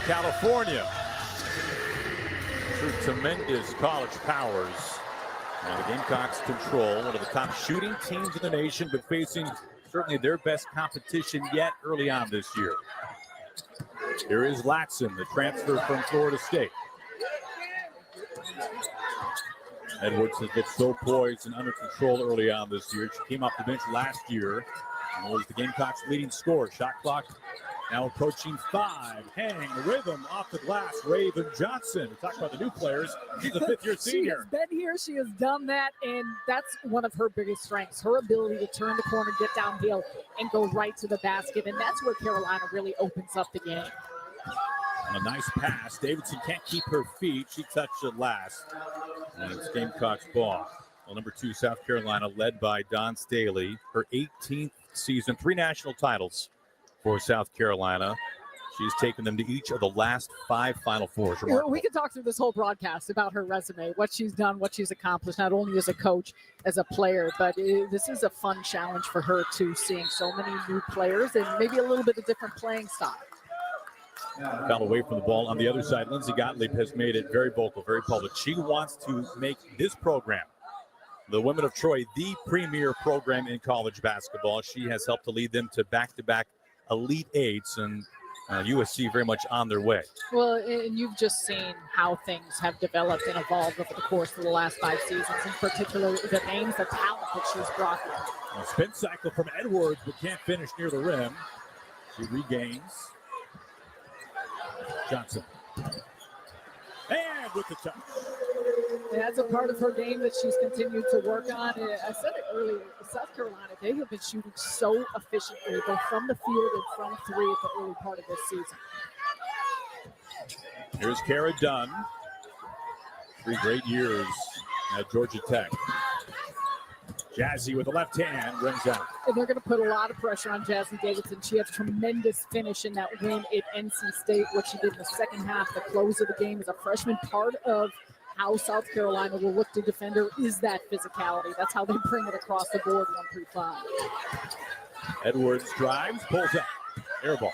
California. Through tremendous college powers. And the Gamecocks control one of the top shooting teams in the nation, but facing certainly their best competition yet early on this year. Here is Latson, the transfer from Florida State. Edwards has looked so poised and under control early on this year. She came off the bench last year and was the Gamecocks' leading scorer. Shot clock now approaching 5. Hang, rhythm off the glass. Raven Johnson. We talk about the new players. She's a fifth-year senior. She has been here. She has done that, and that's one of her biggest strengths, her ability to turn the corner, get downhill, and go right to the basket. And that's where Carolina really opens up the game. A nice pass. Davidson can't keep her feet. She touched it last. And it's Gamecocks ball. Well, number 2, South Carolina, led by Dawn Staley. Her 18th season, 3 national titles for South Carolina. She's taken them to each of the last 5 Final Fours. We could talk through this whole broadcast about her resume, what she's done, what she's accomplished, not only as a coach, as a player, but this is a fun challenge for her too, seeing so many new players and maybe a little bit of different playing style. Foul away from the ball. On the other side, Lindsey Gottlieb has made it very vocal, very public. She wants to make this program, the Women of Troy, the premier program in college basketball. She has helped to lead them to back-to-back Elite Eights, and USC very much on their way. Well, and you've just seen how things have developed and evolved over the course of the last 5 seasons, in particular the names, the talent that she's brought in. A spin cycle from Edwards, but can't finish near the rim. She regains. Johnson. And with the touch. That's a part of her game that she's continued to work on. I said it earlier, South Carolina, they have been shooting so efficiently, both from the field and from 3 at the early part of this season. Here's Kara Dunn. 3 great years at Georgia Tech. Jazzy with the left hand, brings out. And they're going to put a lot of pressure on Jazzy Davidson. She had tremendous finish in that win at NC State. What she did in the second half, the close of the game as a freshman, part of how South Carolina will look to defend her is that physicality. That's how they bring it across the board 1-3-5. Edwards drives, pulls up, air ball.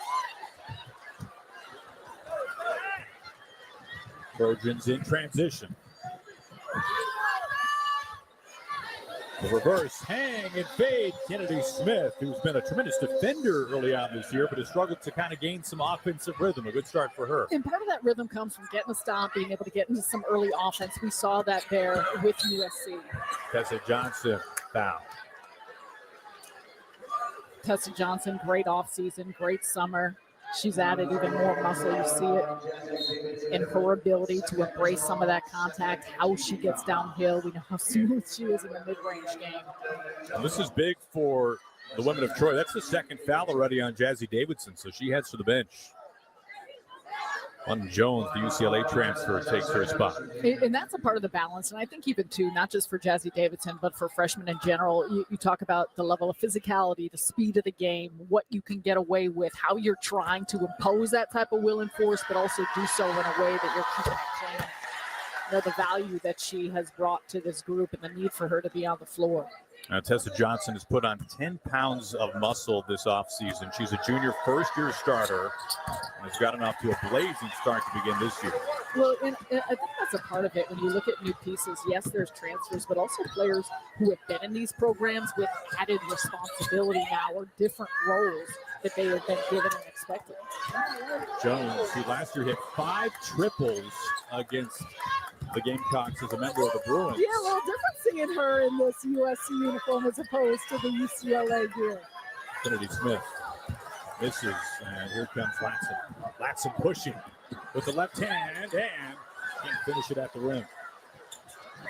Trojans in transition. The reverse, hang and fade. Kennedy Smith, who's been a tremendous defender early on this year, but has struggled to kind of gain some offensive rhythm. A good start for her. And part of that rhythm comes from getting a stop, being able to get into some early offense. We saw that there with USC. Tessa Johnson, foul. Tessa Johnson, great offseason, great summer. She's added even more muscle. You see it in her ability to embrace some of that contact, how she gets downhill. We know how smooth she is in the mid-range game. And this is big for the Women of Troy. That's the second foul already on Jazzy Davidson, so she heads to the bench. London Jones, the UCLA transfer, takes her spot. And that's a part of the balance. And I think even, too, not just for Jazzy Davidson, but for freshmen in general, you talk about the level of physicality, the speed of the game, what you can get away with, how you're trying to impose that type of will and force, but also do so in a way that you're keeping it clean. You know, the value that she has brought to this group and the need for her to be on the floor. Now, Tessa Johnson has put on 10 pounds of muscle this offseason. She's a junior first-year starter and has gotten off to a blazing start to begin this year. Well, and I think that's a part of it. When you look at new pieces, yes, there's transfers, but also players who have been in these programs with added responsibility now or different roles that they have been given and expected. Jones, who last year hit 5 triples against the Gamecocks as a member of the Bruins. Yeah, a little different seeing her in this USC uniform as opposed to the UCLA gear. Kennedy Smith misses, and here comes Latson. Latson pushing with the left hand, and can't finish it at the rim.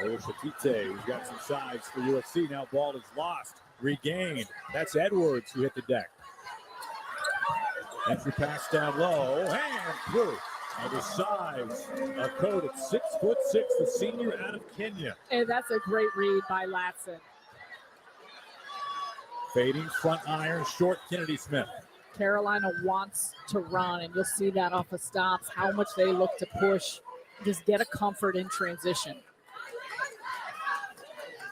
There's Shatite, who's got some size for USC. Now ball is lost, regained. That's Edwards who hit the deck. Entry pass down low, and through. Now the size of Code at 6'6", the senior out of Kenya. And that's a great read by Latson. Fading front iron, short Kennedy Smith. Carolina wants to run, and you'll see that off of stops, how much they look to push, just get a comfort in transition.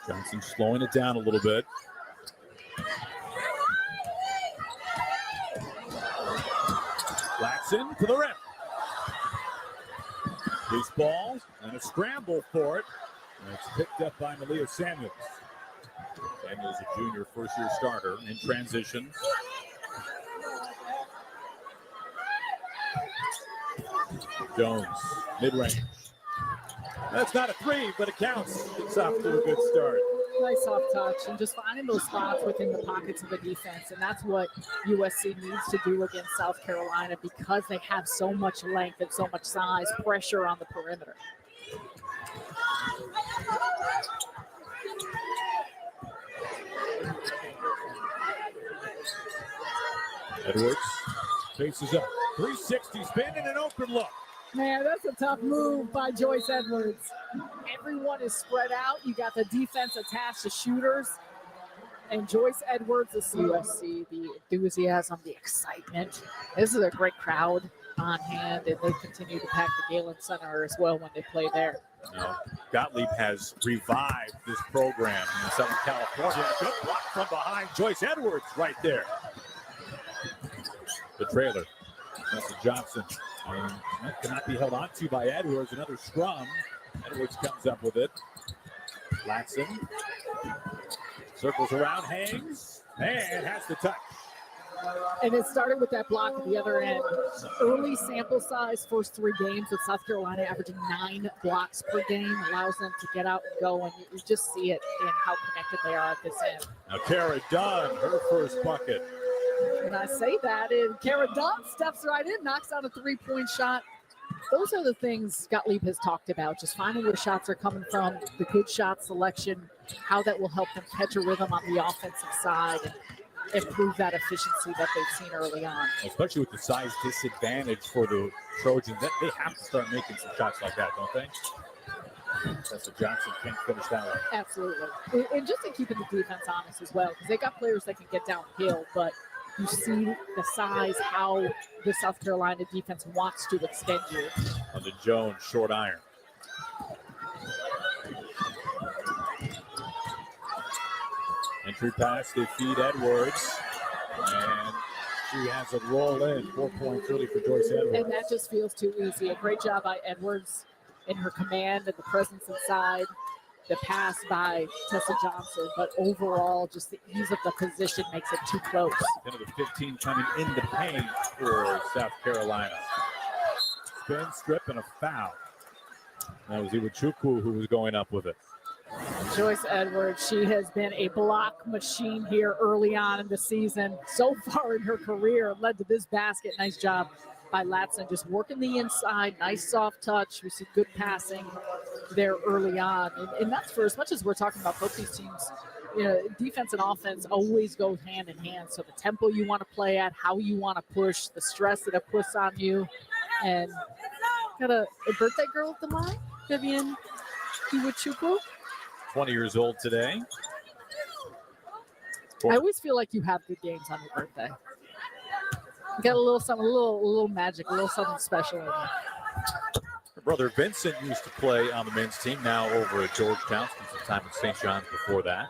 Johnson slowing it down a little bit. Latson to the rim. Loose ball and a scramble for it. And it's picked up by Malia Samuels. Samuels, a junior, first-year starter in transition. Jones, mid-range. That's not a three, but it counts. It's off to a good start. Nice soft touch and just finding those spots within the pockets of the defense. And that's what USC needs to do against South Carolina because they have so much length and so much size, pressure on the perimeter. Edwards faces up. 360 spin and an open look. Man, that's a tough move by Joyce Edwards. Everyone is spread out. You got the defense attached to shooters. And Joyce Edwards, this is USC, the enthusiasm, the excitement. This is a great crowd on hand, and they continue to pack the Galen Center as well when they play there. Gottlieb has revived this program in Southern California. Good block from behind. Joyce Edwards right there. The trailer. That's Johnson. And that cannot be held onto by Edwards. Another scrum. Edwards comes up with it. Latson circles around, hangs, and has the touch. And it started with that block at the other end. Early sample size, first 3 games with South Carolina averaging 9 blocks per game, allows them to get out and go, and you just see it in how connected they are at this end. Now Kara Dunn, her first bucket. And I say that, and Kara Dunn steps right in, knocks down a 3-point shot. Those are the things Gottlieb has talked about, just finding where shots are coming from, the good shot selection, how that will help them catch a rhythm on the offensive side and improve that efficiency that they've seen early on. Especially with the size disadvantage for the Trojans, they have to start making some shots like that, don't they? Tessa Johnson can't finish that one. Absolutely. And just in keeping the defense honest as well, because they got players that can get downhill, but you see the size, how the South Carolina defense wants to extend you. On the Jones short iron. Entry pass, they feed Edwards, and she has it roll in. 4 points really for Joyce Edwards. And that just feels too easy. A great job by Edwards in her command and the presence inside. The pass by Tessa Johnson, but overall, just the ease of the position makes it too close. 10 of the 15 coming in the paint for South Carolina. Spin, strip, and a foul. That was Iwachukwu who was going up with it. Joyce Edwards, she has been a block machine here early on in the season. So far in her career, led to this basket. Nice job by Latson, just working the inside, nice soft touch. We see good passing there early on. And that's for as much as we're talking about both these teams, you know, defense and offense always go hand in hand. So the tempo you want to play at, how you want to push, the stress that it puts on you. And got a birthday girl at the line, Vivian Iwachukwu. 20 years old today. I always feel like you have good games on your birthday. You got a little something, a little magic, a little something special in you. Her brother Vincent used to play on the men's team, now over at Georgetown. Spent some time at St. John's before that.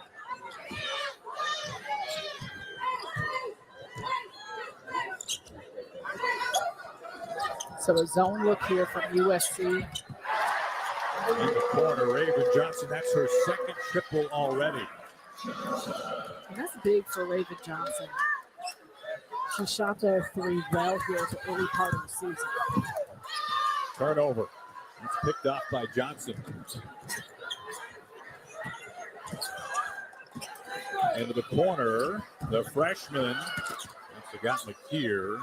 So a zone look here from USC. In the corner, Raven Johnson, that's her second triple already. And that's big for Raven Johnson. She shot the 3 well here at the early part of the season. Turnover. It's picked off by Johnson. Into the corner, the freshman, that's got McKeer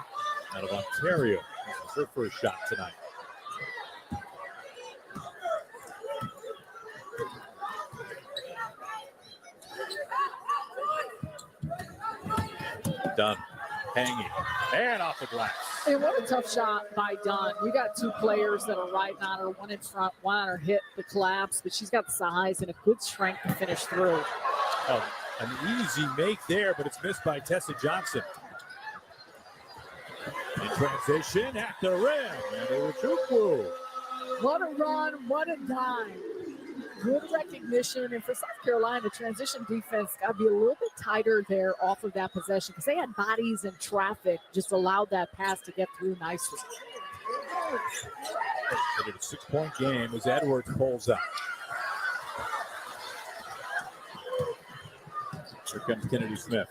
out of Ontario. This is her first shot tonight. Dunn hanging and off the glass. And what a tough shot by Dunn. You got 2 players that are right on her, one in front, one on her hip, the collapse, but she's got size and a good strength to finish through. Oh, an easy make there, but it's missed by Tessa Johnson. In transition at the rim, and Iwachukwu. What a run, what a dime. Good recognition, and for South Carolina, transition defense got to be a little bit tighter there off of that possession because they had bodies and traffic, just allowed that pass to get through nicely. It's a 6-point game as Edwards pulls up. Here comes Kennedy Smith.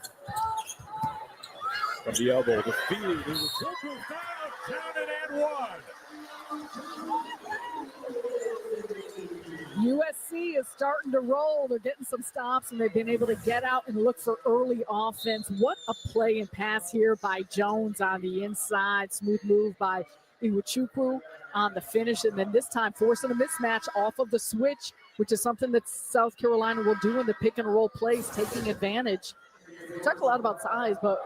From the elbow, the feed. He was foul, counted and one. USC is starting to roll. They're getting some stops, and they've been able to get out and look for early offense. What a play and pass here by Jones on the inside. Smooth move by Iwuchukwu on the finish, and then this time forcing a mismatch off of the switch, which is something that South Carolina will do in the pick and roll plays, taking advantage. We talk a lot about size, but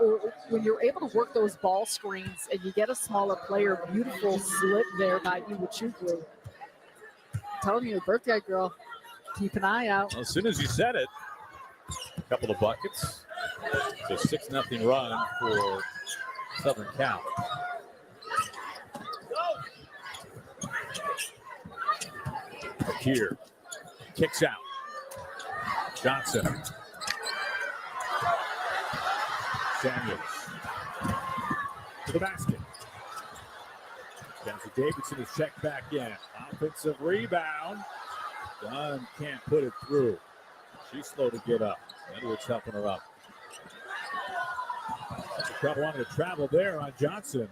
when you're able to work those ball screens and you get a smaller player, beautiful slip there by Iwuchukwu. Telling you, birthday girl, keep an eye out. Well, as soon as you said it, a couple of buckets. It's a 6-0 run for Southern Cal. Here, kicks out. Johnson. Samuels to the basket. Jesse Davidson is checked back in. Offensive rebound. Dunn can't put it through. She's slow to get up. Edwards helping her up. Crowd wanted to travel there on Johnson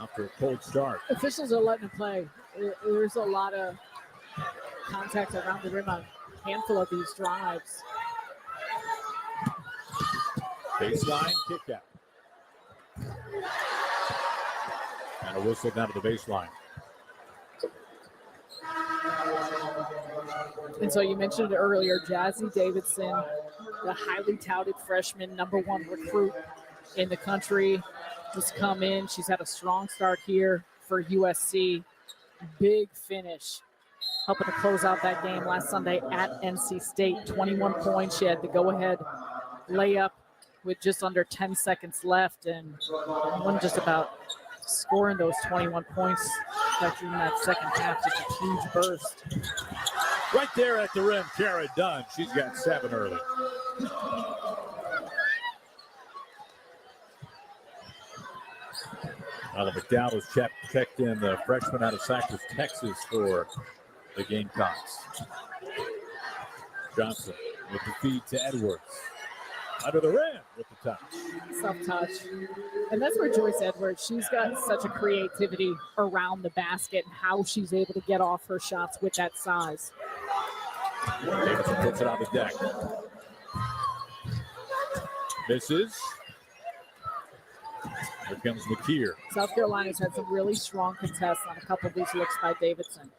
after a cold start. Officials are letting it play. There's a lot of contact around the rim on a handful of these drives. Baseline kick out. And a whistle down to the baseline. And so you mentioned it earlier, Jazzy Davidson, the highly touted freshman, #1 recruit in the country, has come in. She's had a strong start here for USC. Big finish, helping to close out that game last Sunday at NC State. 21 points. She had the go-ahead layup with just under 10 seconds left, and one just about scoring those 21 points in that second half. Just a huge burst. Right there at the rim, Kara Dunn. She's got 7 early. Alan McDowell has checked in, the freshman out of Cypress, Texas, for the Gamecocks. Johnson with the feed to Edwards. Under the rim with the touch. Self-touch. And that's where Joyce Edwards, she's got such a creativity around the basket and how she's able to get off her shots with that size. Davidson puts it on the deck. Misses. Here comes McKeer. South Carolina's had some really strong contests on a couple of these looks by Davidson.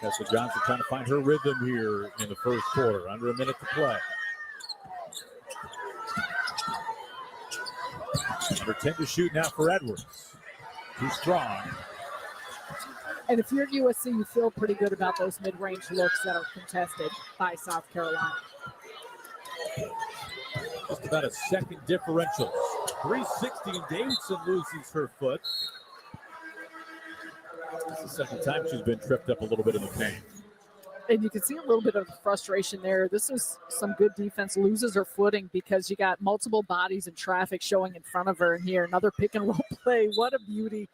Tessa Johnson trying to find her rhythm here in the first quarter. Under a minute to play. Number 10 to shoot now for Edwards. Too strong. And if you're USC, you feel pretty good about those mid-range looks that are contested by South Carolina. Just about a second differential. 360, and Davidson loses her foot. It's the second time she's been tripped up a little bit in the paint. And you can see a little bit of frustration there. This is some good defense. Loses her footing because you got multiple bodies and traffic showing in front of her. And here, another pick and roll play. What a beauty.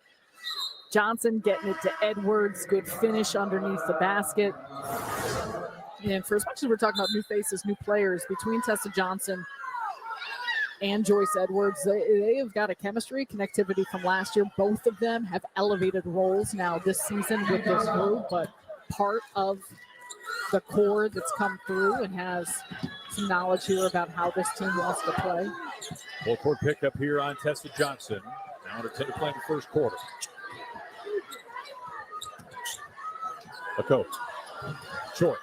Johnson getting it to Edwards. Good finish underneath the basket. And for as much as we're talking about new faces, new players, between Tessa Johnson and Joyce Edwards, they have got a chemistry, connectivity from last year. Both of them have elevated roles now this season with this group, but part of the core that's come through and has some knowledge here about how this team wants to play. Full court pickup here on Tessa Johnson. Now under 10 to play in the first quarter. A coach. Short.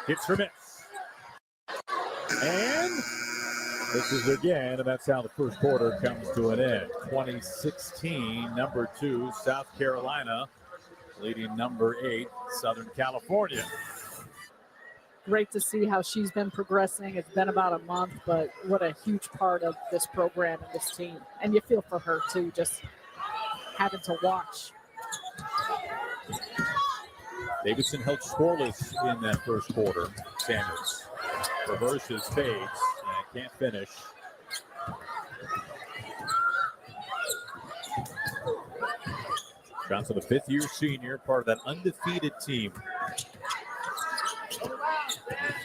Hits her miss. And misses again, and that's how the first quarter comes to an end. 2016, number 2, South Carolina, leading number 8, Southern California. Great to see how she's been progressing. It's been about a month, but what a huge part of this program and this team. And you feel for her, too, just having to watch. Davidson held scoreless in that first quarter. Sanders reverses, fades, and can't finish. Johnson, the fifth-year senior, part of that undefeated team.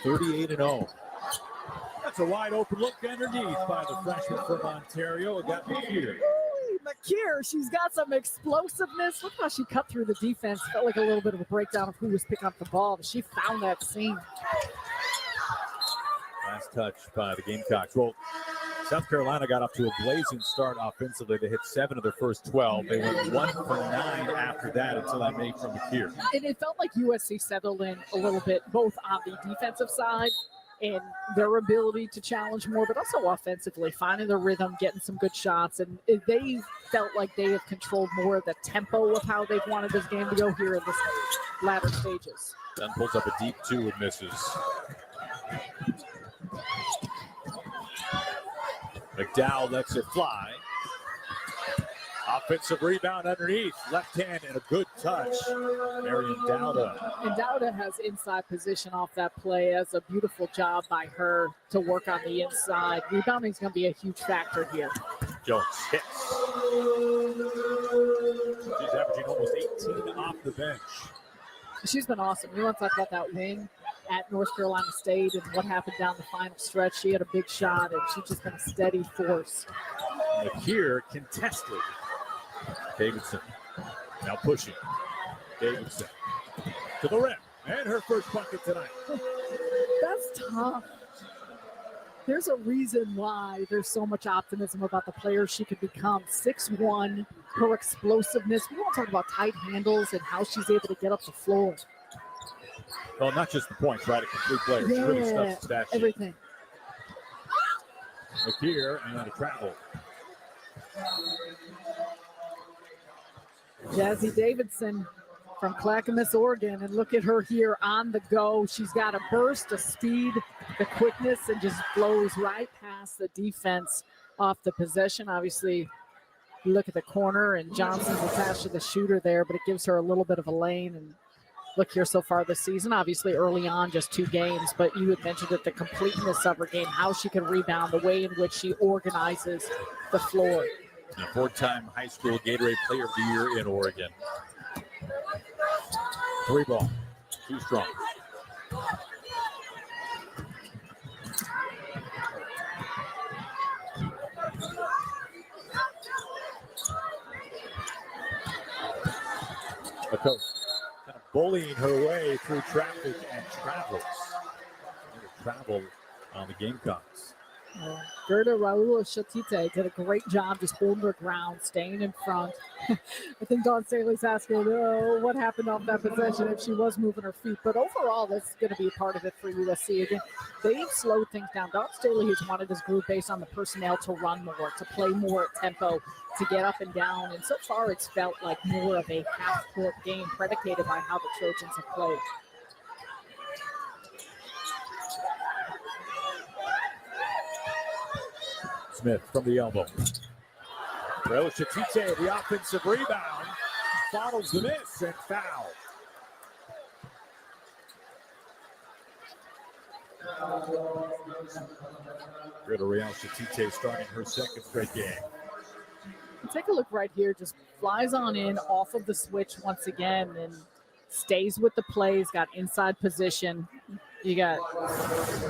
38-0. That's a wide open look underneath by the freshman from Ontario. It got McKeer. McKeer, she's got some explosiveness. Look how she cut through the defense. Felt like a little bit of a breakdown of who was picking up the ball, but she found that seam. Last touch by the Gamecocks. Well, South Carolina got off to a blazing start offensively. They hit 7 of their first 12. They went 1 for 9 after that until that make from McKeer. And it felt like USC settled in a little bit, both on the defensive side and their ability to challenge more, but also offensively, finding their rhythm, getting some good shots. And they felt like they have controlled more of the tempo of how they've wanted this game to go here in this latter stages. Dunn pulls up a deep 2 and misses. McDowell lets it fly. Offensive rebound underneath. Left hand and a good touch. Marion Dowda. And Dowda has inside position off that play. That's a beautiful job by her to work on the inside. Rebounding is going to be a huge factor here. Jones hits. She's averaging almost 18 off the bench. She's been awesome. We want to talk about that wing at North Carolina State and what happened down the final stretch. She had a big shot, and she's just been a steady force. McKeer contested. Davidson now pushing. Davidson to the rim. And her first bucket tonight. That's tough. There's a reason why there's so much optimism about the player she could become. 6'1", her explosiveness. We want to talk about tight handles and how she's able to get up the floor. Well, not just the points, right? A complete player. She really stuffs the stat sheet. Everything. McKeer and a travel. Jazzy Davidson from Clackamas, Oregon, and look at her here on the go. She's got a burst of speed, the quickness, and just blows right past the defense off the possession. Obviously, you look at the corner, and Johnson's attached to the shooter there, but it gives her a little bit of a lane. And look here so far this season, obviously early on, just 2 games, but you had mentioned that the completeness of her game, how she can rebound, the way in which she organizes the floor. A 4-time high school Gatorade Player of the Year in Oregon. 3 ball, too strong. The coach kind of bullying her way through traffic and travels. Travel on the Gamecocks. Gerda Raul Shatite did a great job just holding her ground, staying in front. I think Dawn Staley's asking, what happened off that possession if she was moving her feet. But overall, that's going to be a part of it for USC. Again, they've slowed things down. Dawn Staley has wanted this group based on the personnel to run more, to play more at tempo, to get up and down. And so far, it's felt like more of a half-court game predicated by how the Trojans have played. Smith from the elbow. Raul Shatite, the offensive rebound, bottles the miss and foul. Raul Shatite starting her second straight game. Take a look right here, just flies on in off of the switch once again and stays with the plays, got inside position. You got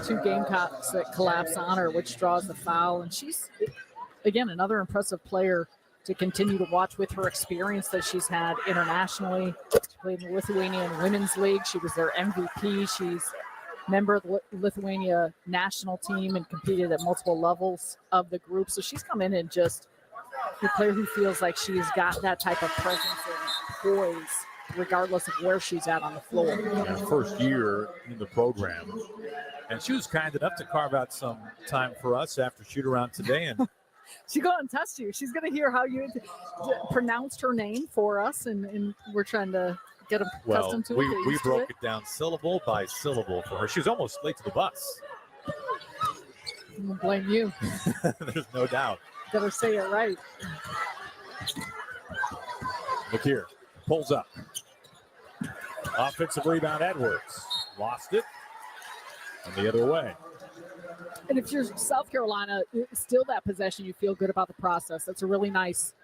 2 Gamecocks that collapse on her, which draws the foul. And she's, again, another impressive player to continue to watch with her experience that she's had internationally. She played in the Lithuanian Women's League. She was their MVP. She's a member of the Lithuania national team and competed at multiple levels of the group. So she's come in and just a player who feels like she's got that type of presence and poise regardless of where she's at on the floor. Her first year in the program. And she was kind enough to carve out some time for us after shoot around today. And she's going to test you. She's going to hear how you pronounced her name for us, and we're trying to get them accustomed to it. We broke it down syllable by syllable for her. She was almost late to the bus. I don't blame you. There's no doubt. Better say it right. Look here. Pulls up. Offensive rebound, Edwards. Lost it. And the other way. And if you're South Carolina, still that possession, you feel good about the process. That's a really nice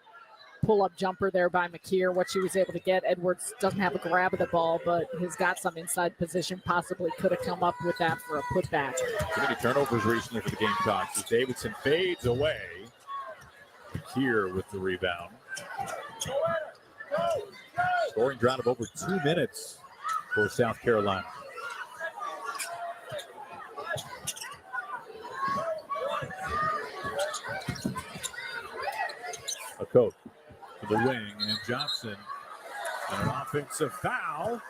pull-up jumper there by McKeer, what she was able to get. Edwards doesn't have a grab of the ball, but has got some inside position, possibly could have come up with that for a putback. Too many turnovers recently for the Gamecocks as Davidson fades away. McKeer with the rebound. Scoring drought of over 2 minutes for South Carolina. A coach to the wing, and Johnson, and an offensive foul.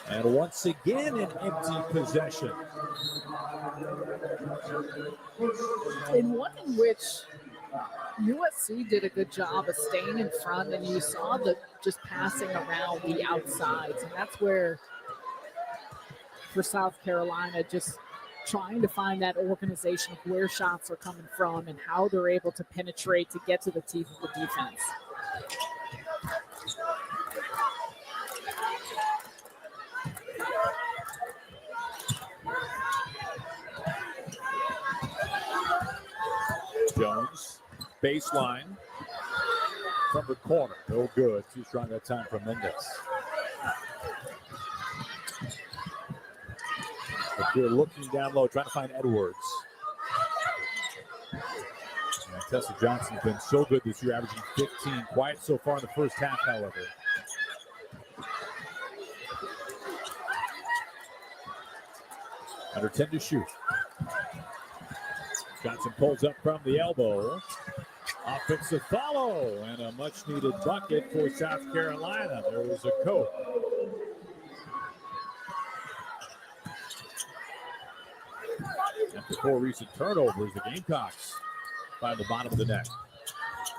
And once again, an empty possession. In one in which USC did a good job of staying in front, and you saw the just passing around the outsides, and that's where, for South Carolina, just trying to find that organization of where shots are coming from and how they're able to penetrate to get to the teeth of the defense. Jones, baseline from the corner. No good. Too strong that time from Mendes. If you're looking down low, trying to find Edwards. And Tessa Johnson's been so good this year, averaging 15. Quiet so far in the first half, however. Under 10 to shoot. Johnson pulls up from the elbow. Offensive follow and a much-needed bucket for South Carolina. There was a coat. After 4 recent turnovers, the Gamecocks find the bottom of the net.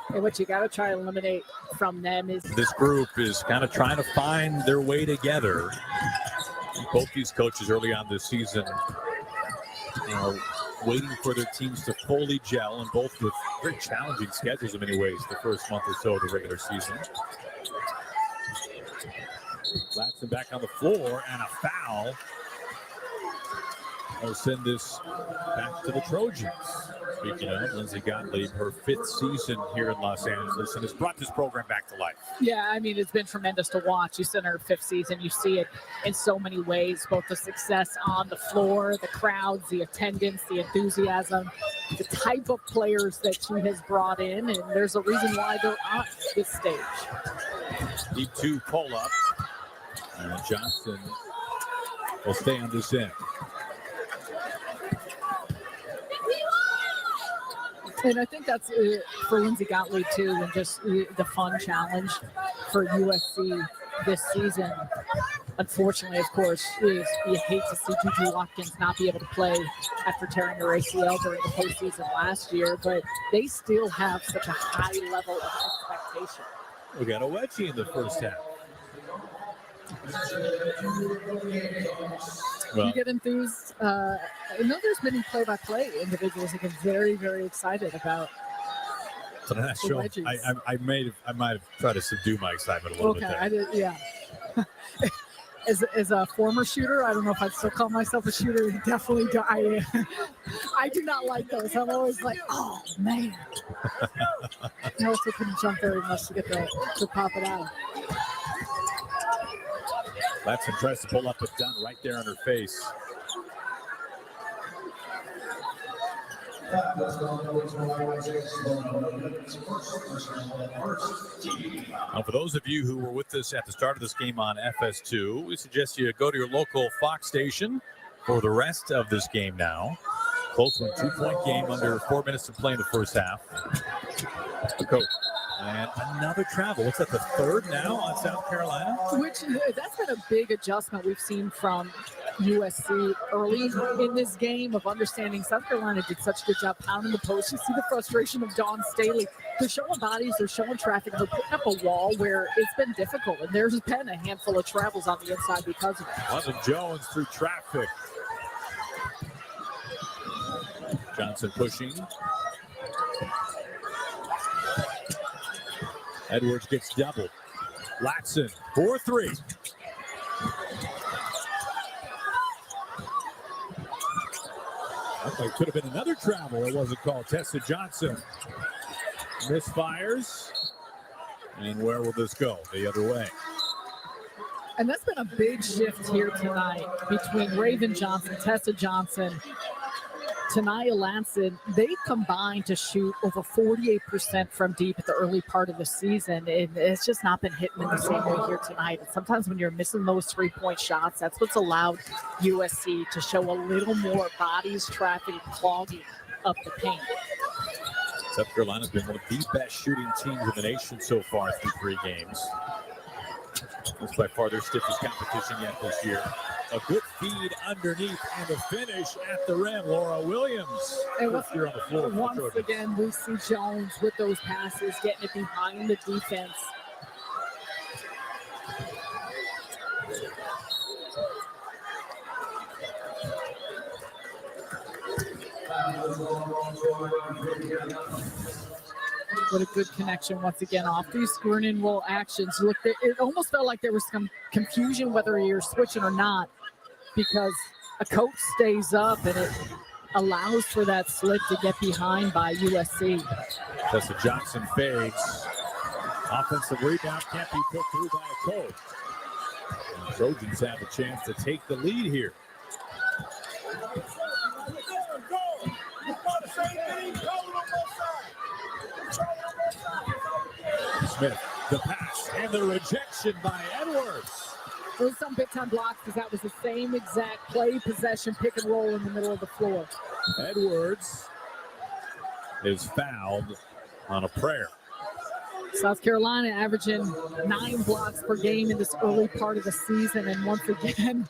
And what you got to try to eliminate from them is This group is kind of trying to find their way together. Both these coaches early on this season, waiting for their teams to fully gel, and both with very challenging schedules in many ways the first month or so of the regular season. Latson back on the floor, and a foul. I'll send this back to the Trojans. Speaking of, Lindsay Gottlieb, her 5th season here in Los Angeles, and has brought this program back to life. Yeah, I mean, it's been tremendous to watch. You said in her 5th season, you see it in so many ways, both the success on the floor, the crowds, the attendance, the enthusiasm, the type of players that she has brought in, and there's a reason why they're on this stage. Deep 2 pull-up, and Johnson will stay on this end. And I think that's for Lindsay Gottlieb, too, and just the fun challenge for USC this season. Unfortunately, of course, is you hate to see Juju Watkins not be able to play after tearing her ACL during the postseason last year, but they still have such a high level of expectation. We got a wedgie in the first half. Well, you get enthused. I know there's many play-by-play individuals that get very, very excited about so the wedgies. I might have tried to subdue my excitement a little bit there. I did, yeah. As a former shooter, I don't know if I'd still call myself a shooter. Definitely, I do not like those. I'm always like, oh man. I also couldn't jump very much to get to pop it out. Latson tries to pull up, but done right there on her face. Now, for those of you who were with us at the start of this game on FS2, we suggest you go to your local Fox station for the rest of this game now. Close one, 2-point game, under 4 minutes to play in the first half. The coach. And another travel. What's that, the 3rd now on South Carolina? Which, that's been a big adjustment we've seen from USC early in this game of understanding South Carolina did such a good job pounding the post. You see the frustration of Dawn Staley. They're showing bodies, they're showing traffic, they're putting up a wall where it's been difficult. And there's been a handful of travels on the inside because of it. London Jones through traffic. Johnson pushing. Edwards gets doubled. Latson, 4-3. That could have been another travel. It wasn't called. Tessa Johnson misfires. And where will this go? The other way. And that's been a big shift here tonight between Raven Johnson, Tessa Johnson, Tanaya Lanson. They combined to shoot over 48% from deep at the early part of the season. And it's just not been hitting in the same way here tonight. And sometimes when you're missing those 3-point shots, that's what's allowed USC to show a little more bodies, traffic, and clogging up the paint. South Carolina's been one of the best shooting teams in the nation so far through 3 games. It's by far their stiffest competition yet this year. A good feed underneath and a finish at the rim. Laura Williams. And Here on the floor. once again, Lucy Jones with those passes, getting it behind the defense. What a good connection once again off these screen and roll actions. Look, it almost felt like there was some confusion whether you're switching or not, because a coach stays up and it allows for that slip to get behind by USC. Tessa Johnson fades. Offensive rebound can't be put through by a coach. And Trojans have a chance to take the lead here. Smith, the pass and the rejection by Edwards. Those some big time blocks because that was the same exact play, possession, pick and roll in the middle of the floor. Edwards is fouled on a prayer. South Carolina averaging 9 blocks per game in this early part of the season. And once again,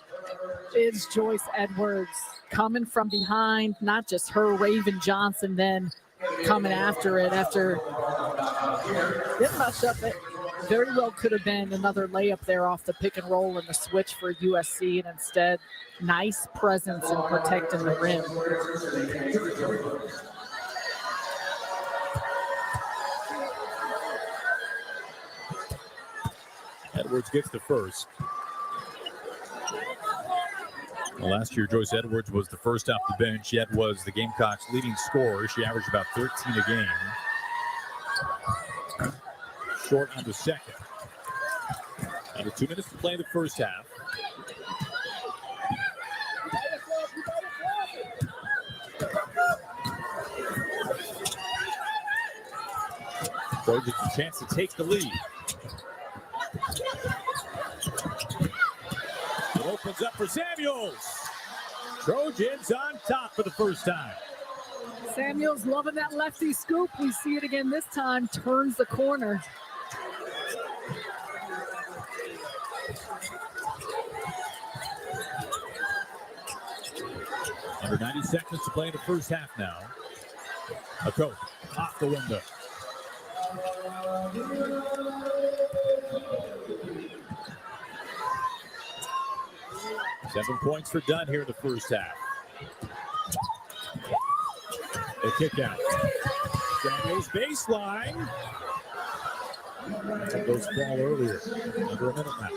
it's Joyce Edwards coming from behind, not just her, Raven Johnson then coming after it after getting much up. It very well could have been another layup there off the pick and roll and the switch for USC, and instead, nice presence in protecting the rim. Edwards gets the first. Well, last year, Joyce Edwards was the first off the bench, yet was the Gamecocks' leading scorer. She averaged about 13 a game. Short on the second. Under 2 minutes to play in the first half. Trojans a chance to take the lead. It opens up for Samuels. Trojans on top for the first time. Samuels loving that lefty scoop. We see it again this time. Turns the corner. Under 90 seconds to play in the first half now. A coach off the window. Seven points for Dunn here in the first half. A kick out. Samuels baseline. Those ball earlier. Under a minute now.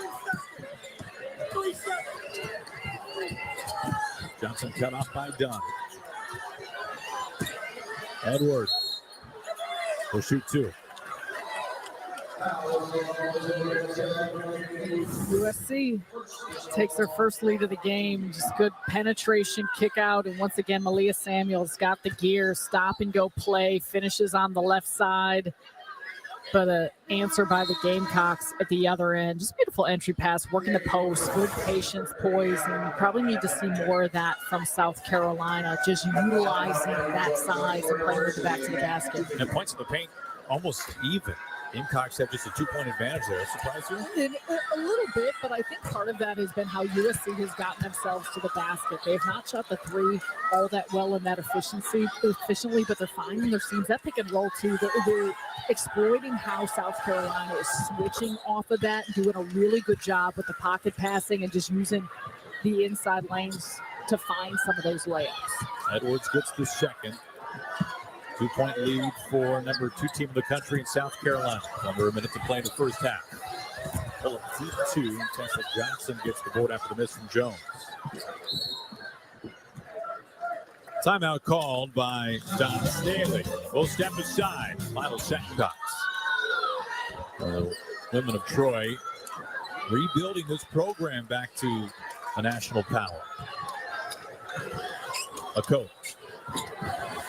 Johnson cut off by Dunn. Edwards will shoot 2. USC takes their first lead of the game. Just good penetration, kick out. And once again, Malia Samuels got the gear, stop and go play, finishes on the left side. But an answer by the Gamecocks at the other end. Just beautiful entry pass, working the post, good patience, poise. And you probably need to see more of that from South Carolina, just utilizing that size and playing with the back to the basket. And points in the paint almost even. Gamecocks have just a 2-point advantage there. Surprise you? A little bit, but I think part of that has been how USC has gotten themselves to the basket. They have not shot the 3 all that well in that efficiently, but they're finding their seams. That pick and roll too. They're exploiting how South Carolina is switching off of that, doing a really good job with the pocket passing and just using the inside lanes to find some of those layups. Edwards gets the second. 2-point lead for number 2 team in the country in South Carolina. Under a minute to play in the first half. Pull up deep 2. Tessa Johnson gets the board after the miss from Jones. Timeout called by Don Staley. We'll step aside. Final second clocks. The women of Troy rebuilding this program back to a national power. A coach.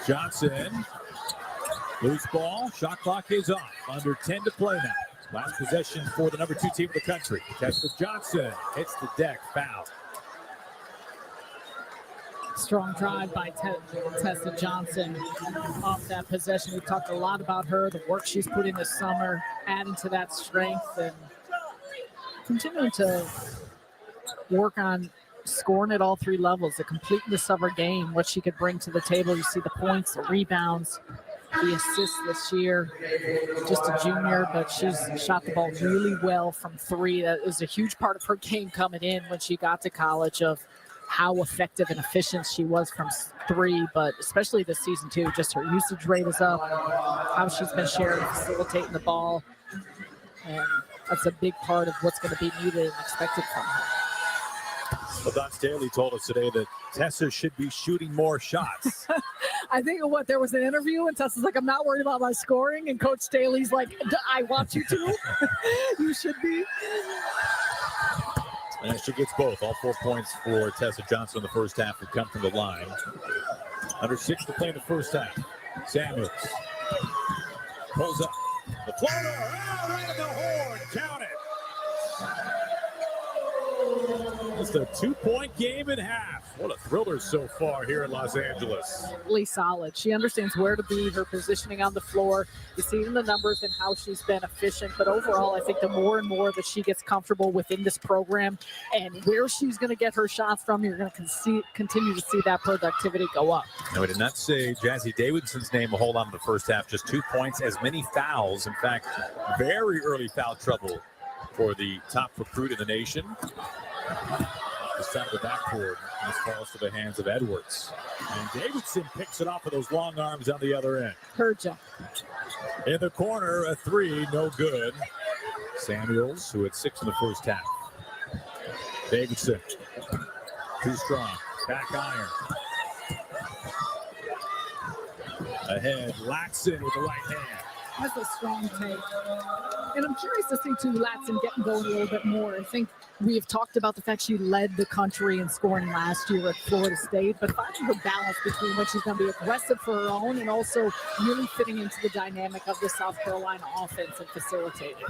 Johnson. Loose ball. Shot clock is off. Under 10 to play now. Last possession for the number 2 team of the country. Tessa Johnson hits the deck. Foul. Strong drive by Tessa Johnson off that possession. We've talked a lot about her, the work she's put in this summer, adding to that strength and continuing to work on scoring at all 3 levels, the completeness of her game, what she could bring to the table. You see the points, the rebounds, the assists this year. Just a junior, but she's shot the ball really well from 3. That was a huge part of her game coming in when she got to college, of how effective and efficient she was from 3, but especially this season too, just her usage rate is up, how she's been sharing, facilitating the ball, and that's a big part of what's going to be needed and expected from her. Well, Don Staley told us today that Tessa should be shooting more shots. I think there was an interview and Tessa's like, I'm not worried about my scoring, and Coach Staley's like, I want you to. You should be. And she gets both. All 4 points for Tessa Johnson in the first half have come from the line. Under 6 to play in the first half. Samuels pulls up. The floater. Oh, right at the horn. Count it. Just a 2-point game and half. What a thriller so far here in Los Angeles. Really solid. She understands where to be, her positioning on the floor. You see in the numbers and how she's been efficient. But overall, I think the more and more that she gets comfortable within this program and where she's going to get her shots from, you're going to continue to see that productivity go up. Now, we did not say Jazzy Davidson's name a whole lot in the first half. Just 2 points, as many fouls. In fact, very early foul trouble for the top recruit in the nation. This time the backboard, and this falls to the hands of Edwards. And Davidson picks it off with those long arms on the other end. Her jump. In the corner, a 3, no good. Samuels, who had 6 in the first half. Davidson, too strong. Back iron. Ahead, Latson with the right hand. That's a strong take. And I'm curious to see, too, Latson getting going a little bit more. I think we have talked about the fact she led the country in scoring last year at Florida State, but finding her balance between when she's going to be aggressive for her own and also really fitting into the dynamic of the South Carolina offense and facilitating.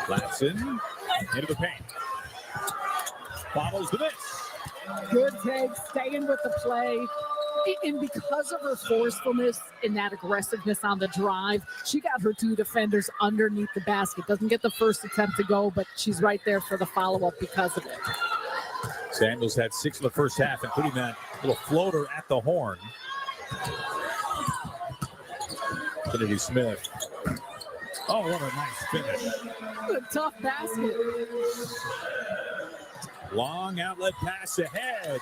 Latson into the paint. Follows the miss. Good take, staying with the play. And because of her forcefulness and that aggressiveness on the drive, she got her 2 defenders underneath the basket. Doesn't get the first attempt to go, but she's right there for the follow-up because of it. Samuels had 6 in the first half, including that little floater at the horn. Kennedy Smith. Oh, what a nice finish. A tough basket. Long outlet pass ahead,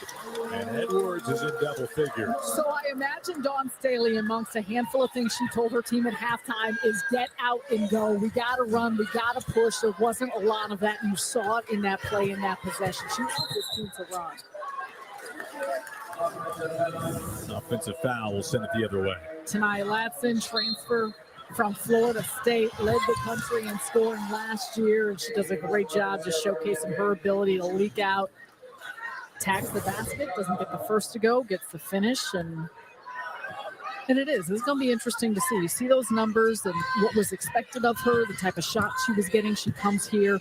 and Edwards is in double figures. So I imagine Dawn Staley, amongst a handful of things she told her team at halftime, is get out and go. We got to run. We got to push. There wasn't a lot of that. You saw it in that play, in that possession. She wants this team to run. Offensive foul will send it the other way. Tonight, Latson, transfer from Florida State, led the country in scoring last year, and she does a great job just showcasing her ability to leak out, attacks the basket, doesn't get the first to go, gets the finish, and it is. It's going to be interesting to see. You see those numbers and what was expected of her, the type of shot she was getting. She comes here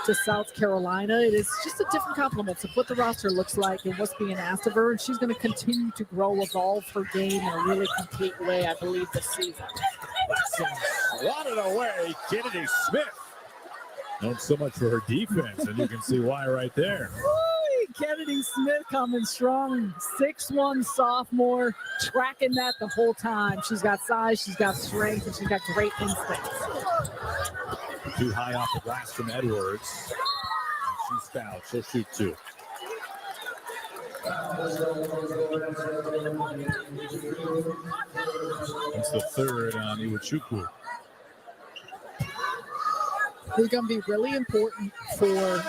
to South Carolina. It is just a different complement of what the roster looks like and what's being asked of her, and she's going to continue to grow, evolve her game in a really complete way, I believe, this season. Swatted away, Kennedy Smith. Known so much for her defense, and you can see why right there. Kennedy Smith coming strong, 6'1" sophomore, tracking that the whole time. She's got size, she's got strength, and she's got great instincts. Too high off the glass from Edwards. And she's fouled. She'll shoot 2. That's the third on Iwachukwu. It's going to be really important for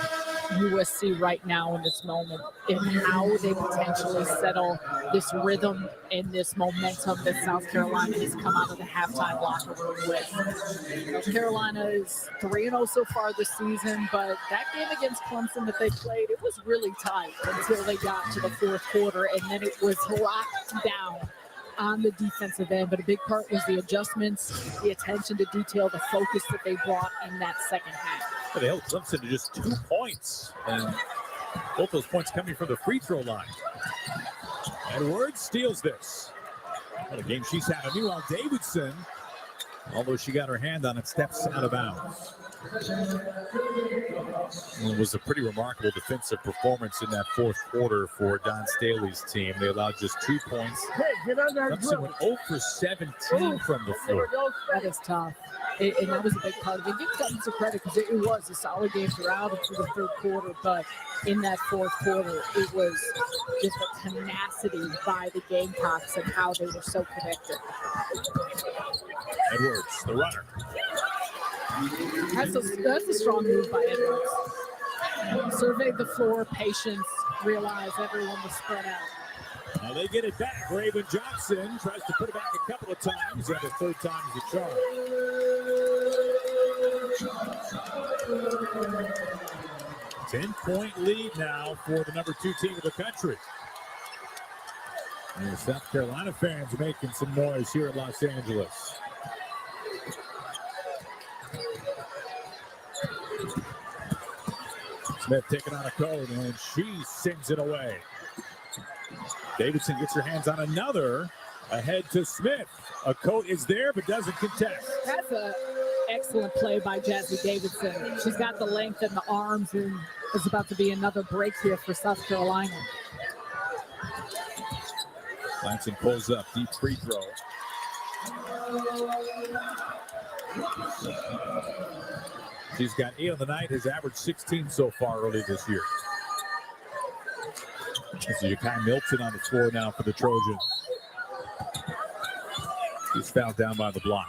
USC right now in this moment and how they potentially settle this rhythm and this momentum that South Carolina has come out of the halftime locker room with. North Carolina is 3-0 so far this season, but that game against Clemson that they played, it was really tight until they got to the fourth quarter, and then it was locked down on the defensive end. But a big part was the adjustments, the attention to detail, the focus that they brought in that second half. They held Clemson to just 2 points, and both those points coming from the free throw line. Edwards steals this. What a game she's having. Meanwhile, Davidson, although she got her hand on it, steps out of bounds. It was a pretty remarkable defensive performance in that fourth quarter for Don Staley's team. They allowed just 2 points. Clemson went 0 for 17 from the floor. That is tough. And that was a big part of it. Give them some credit because it was a solid game throughout and through the third quarter, but in that fourth quarter, it was just a tenacity by the Gamecocks and how they were so connected. Edwards, the runner. That's a strong move by Edwards. Surveyed the floor, patience, realized everyone was spread out. Now they get it back. Raven Johnson tries to put it back a couple of times, and the third time is a charge. 10-point lead now for the number 2 team of the country. And the South Carolina fans are making some noise here in Los Angeles. Smith taking on a code, and she sends it away. Davidson gets her hands on another. Ahead to Smith. A coat is there, but doesn't contest. That's an excellent play by Jazzy Davidson. She's got the length and the arms, and it's about to be another break here for South Carolina. Lansing pulls up, deep free throw. She's got 8 on the night, has averaged 16 so far early this year. This is Yakai Milton on the floor now for the Trojans. He's fouled down by the block.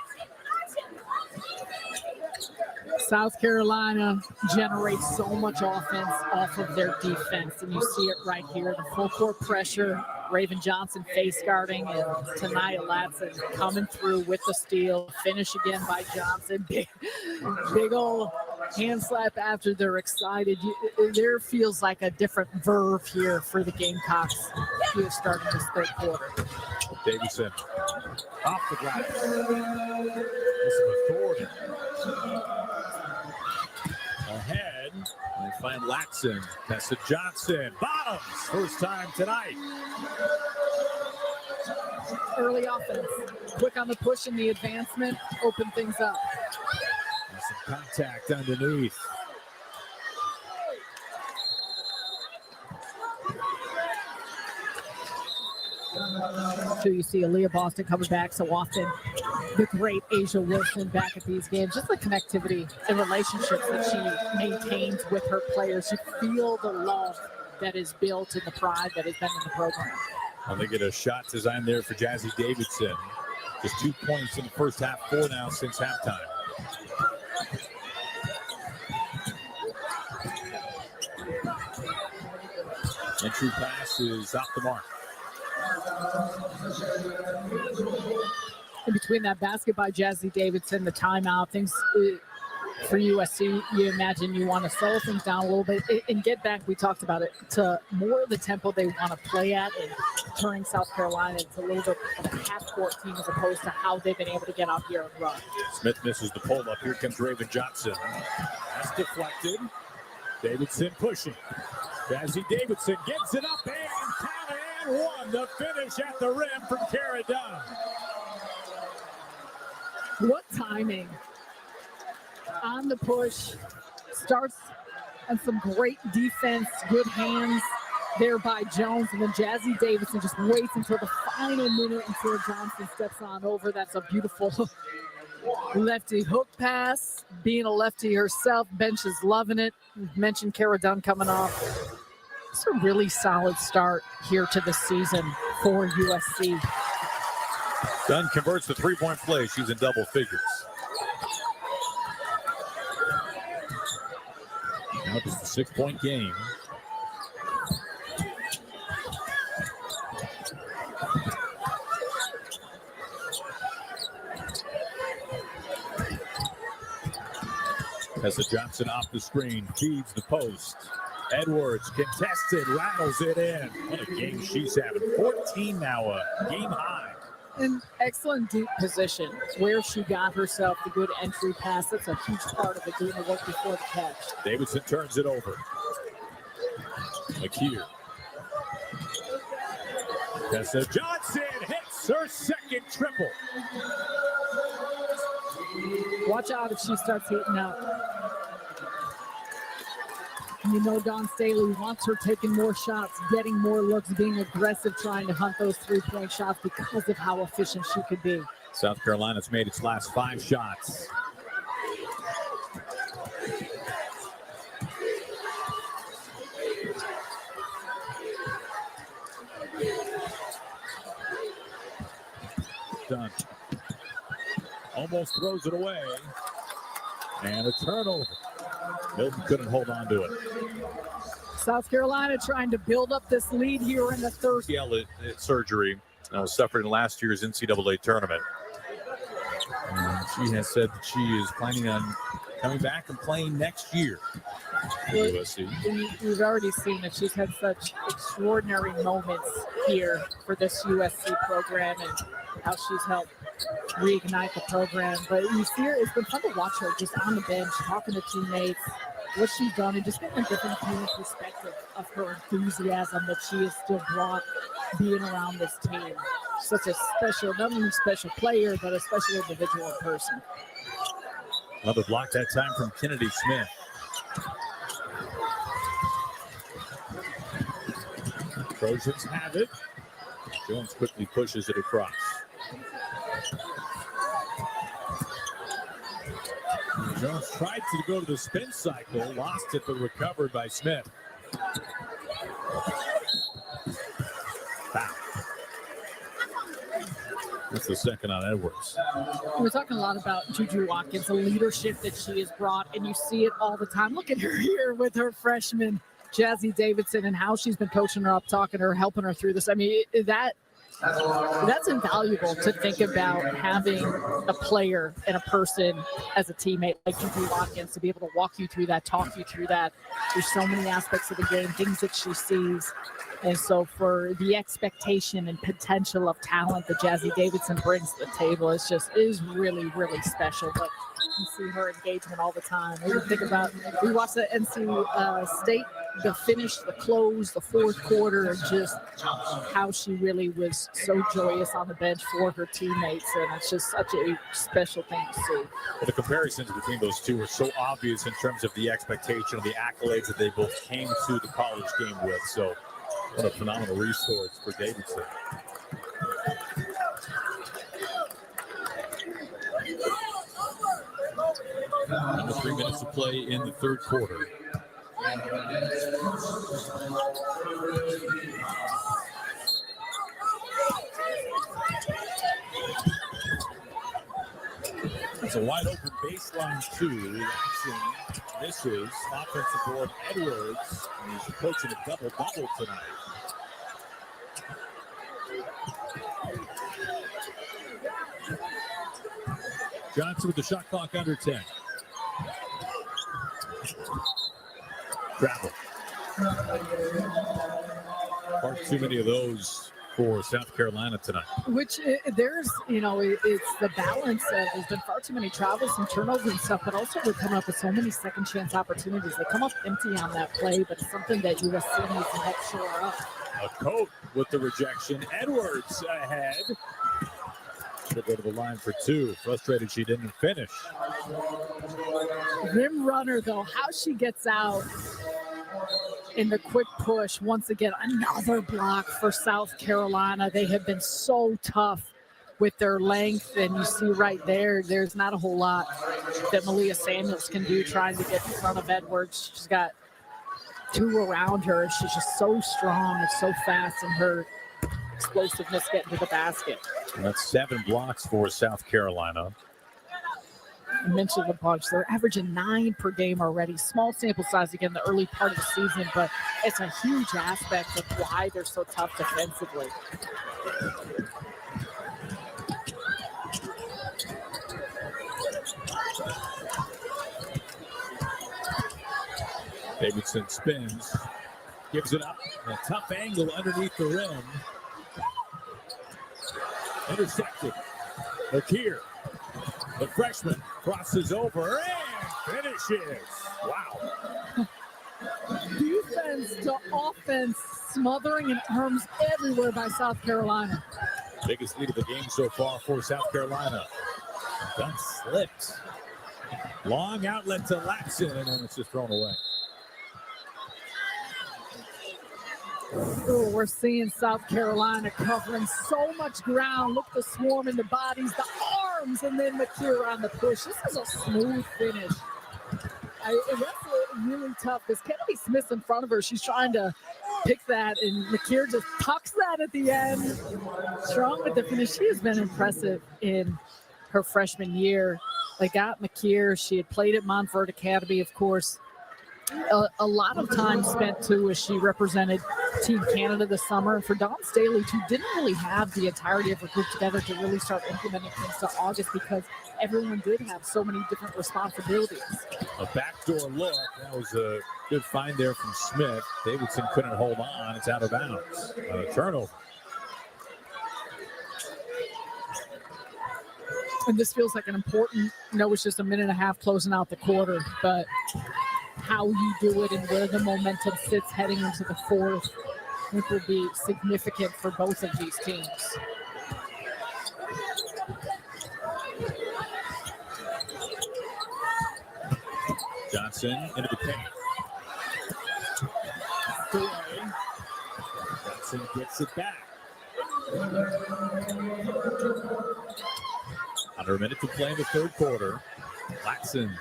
South Carolina generates so much offense off of their defense, and you see it right here. The full court pressure, Raven Johnson face guarding, and Tanaya Latson coming through with the steal. Finish again by Johnson. Big old hand slap after they're excited. There feels like a different verve here for the Gamecocks here starting this third quarter. Davidson off the glass. With some authority. Ahead, they find Latson. That's to Johnson. Bottoms, first time tonight. Early offense. Quick on the push and the advancement. Open things up. And some contact underneath. So you see Aaliyah Boston coming back so often. The great Asia Wilson back at these games. Just the connectivity and relationships that she maintains with her players. You feel the love that is built and the pride that has been in the program. Well, they get a shot designed there for Jazzy Davidson. Just 2 points in the first half, 4 now since halftime. Entry pass is off the mark. In between that basket by Jazzy Davidson, the timeout, things for USC, you imagine you want to slow things down a little bit and get back, we talked about it, to more of the tempo they want to play at and turning South Carolina into a little bit of a half-court team as opposed to how they've been able to get out here and run. Smith misses the pull-up. Here comes Raven Johnson. That's deflected. Davidson pushing. Jazzy Davidson gets it up and count and one. The finish at the rim from Kara Dunn. What timing on the push, starts and some great defense, good hands there by Jones, and then Jazzy Davidson just waits until the final minute until Johnson steps on over. That's a beautiful lefty hook pass. Being a lefty herself, bench is loving it. We've mentioned Kara Dunn coming off. It's a really solid start here to the season for USC. Dunn converts the three-point play. She's in double figures. Now just a 6-point game. Tessa Johnson off the screen, feeds the post. Edwards contested, rattles it in. What a game she's having. 14 now, a game high. An excellent deep position where she got herself the good entry pass. That's a huge part of it, doing the work before the catch. Davidson turns it over. McHugh. Tessa Johnson hits her second triple. Watch out if she starts heating up. You know Dawn Staley wants her taking more shots, getting more looks, being aggressive, trying to hunt those three-point shots because of how efficient she could be. South Carolina's made its last 5 shots. Done. Almost throws it away. And a turnover. Milton couldn't hold on to it. South Carolina trying to build up this lead here in the third. ACL surgery suffered in last year's NCAA tournament. And she has said that she is planning on coming back and playing next year for USC. We've already seen it. She's had such extraordinary moments here for this USC program and how she's helped reignite the program. But you see her, it's been fun to watch her just on the bench, talking to teammates, what she's done, and just getting a different human perspective of her enthusiasm that she has still brought being around this team. Such a special, not only special player, but a special individual in person. Another block that time from Kennedy Smith. Trojans have it. Jones quickly pushes it across. Jones tried to go to the spin cycle, lost it, but recovered by Smith. Foul. That's the second on Edwards. We're talking a lot about Juju Watkins, the leadership that she has brought, and you see it all the time. Look at her here with her freshman, Jazzy Davidson, and how she's been coaching her up, talking to her, helping her through this. I mean, that's invaluable to think about, having a player and a person as a teammate like Juju Watkins to be able to walk you through that, talk you through that. There's so many aspects of the game, things that she sees. And so for the expectation and potential of talent that Jazzy Davidson brings to the table, is really, really special. But you see her engagement all the time. We watched the NC State, the finish, the close, the fourth quarter, and just how she really was so joyous on the bench for her teammates. And it's just such a special thing to see. Well, the comparisons between those two are so obvious in terms of the expectation of the accolades that they both came to the college game with. So what a phenomenal resource for Davidson. Under 3 minutes to play in the third quarter. It's a wide open baseline two. This is offensive board Edwards. And he's approaching a double-double tonight. Johnson with the shot clock under 10. Travel. Far too many of those for South Carolina tonight. Which there's, it's the balance of, there's been far too many travels and turnovers and stuff, but also we're coming up with so many second chance opportunities. They come up empty on that play, but it's something that USC needs to help shore up. A Coat with the rejection. Edwards ahead. She'll go to the line for two. Frustrated she didn't finish. Rim runner, though, how she gets out in the quick push. Once again, another block for South Carolina. They have been so tough with their length, and you see right there, there's not a whole lot that Malia Samuels can do trying to get in front of Edwards. She's got two around her. She's just so strong and so fast in her explosiveness getting to the basket. And that's 7 blocks for South Carolina. I mentioned a bunch. They're averaging 9 per game already. Small sample size again, the early part of the season, but it's a huge aspect of why they're so tough defensively. Davidson spins, gives it up. A tough angle underneath the rim. Intercepted. McKeer, the freshman, crosses over and finishes. Wow. Defense to offense, smothering and arms everywhere by South Carolina. Biggest lead of the game so far for South Carolina. Gun slipped. Long outlet to Latson, and then it's just thrown away. Ooh, we're seeing South Carolina covering so much ground. Look, the swarm in the bodies, the arms, and then McKeer on the push. This is a smooth finish. And that's really tough because Kennedy Smith's in front of her. She's trying to pick that, and McKeer just tucks that at the end. Strong with the finish. She has been impressive in her freshman year. They got McKeer. She had played at Montverde Academy, of course. A lot of time spent, too, as she represented Team Canada this summer. And for Dawn Staley, who didn't really have the entirety of her group together to really start implementing things to August because everyone did have so many different responsibilities. A backdoor look. That was a good find there from Smith. Davidson couldn't hold on. It's out of bounds. Turnover. And this feels like an important, it's just a minute and a half closing out the quarter, but how you do it and where the momentum sits heading into the fourth, I think will be significant for both of these teams. Johnson into the paint. Johnson gets it back. Under a minute to play in the third quarter. Latson,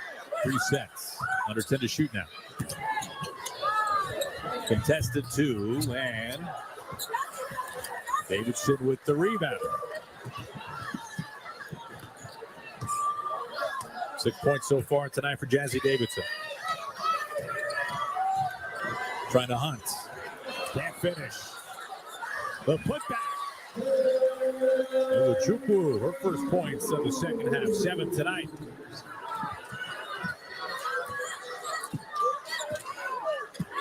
3 sets. Under 10 to shoot now. Contested 2, and Davidson with the rebound. 6 points so far tonight for Jazzy Davidson. Trying to hunt. Can't finish. The putback. Chukwu, her first points of the second half. 7 tonight.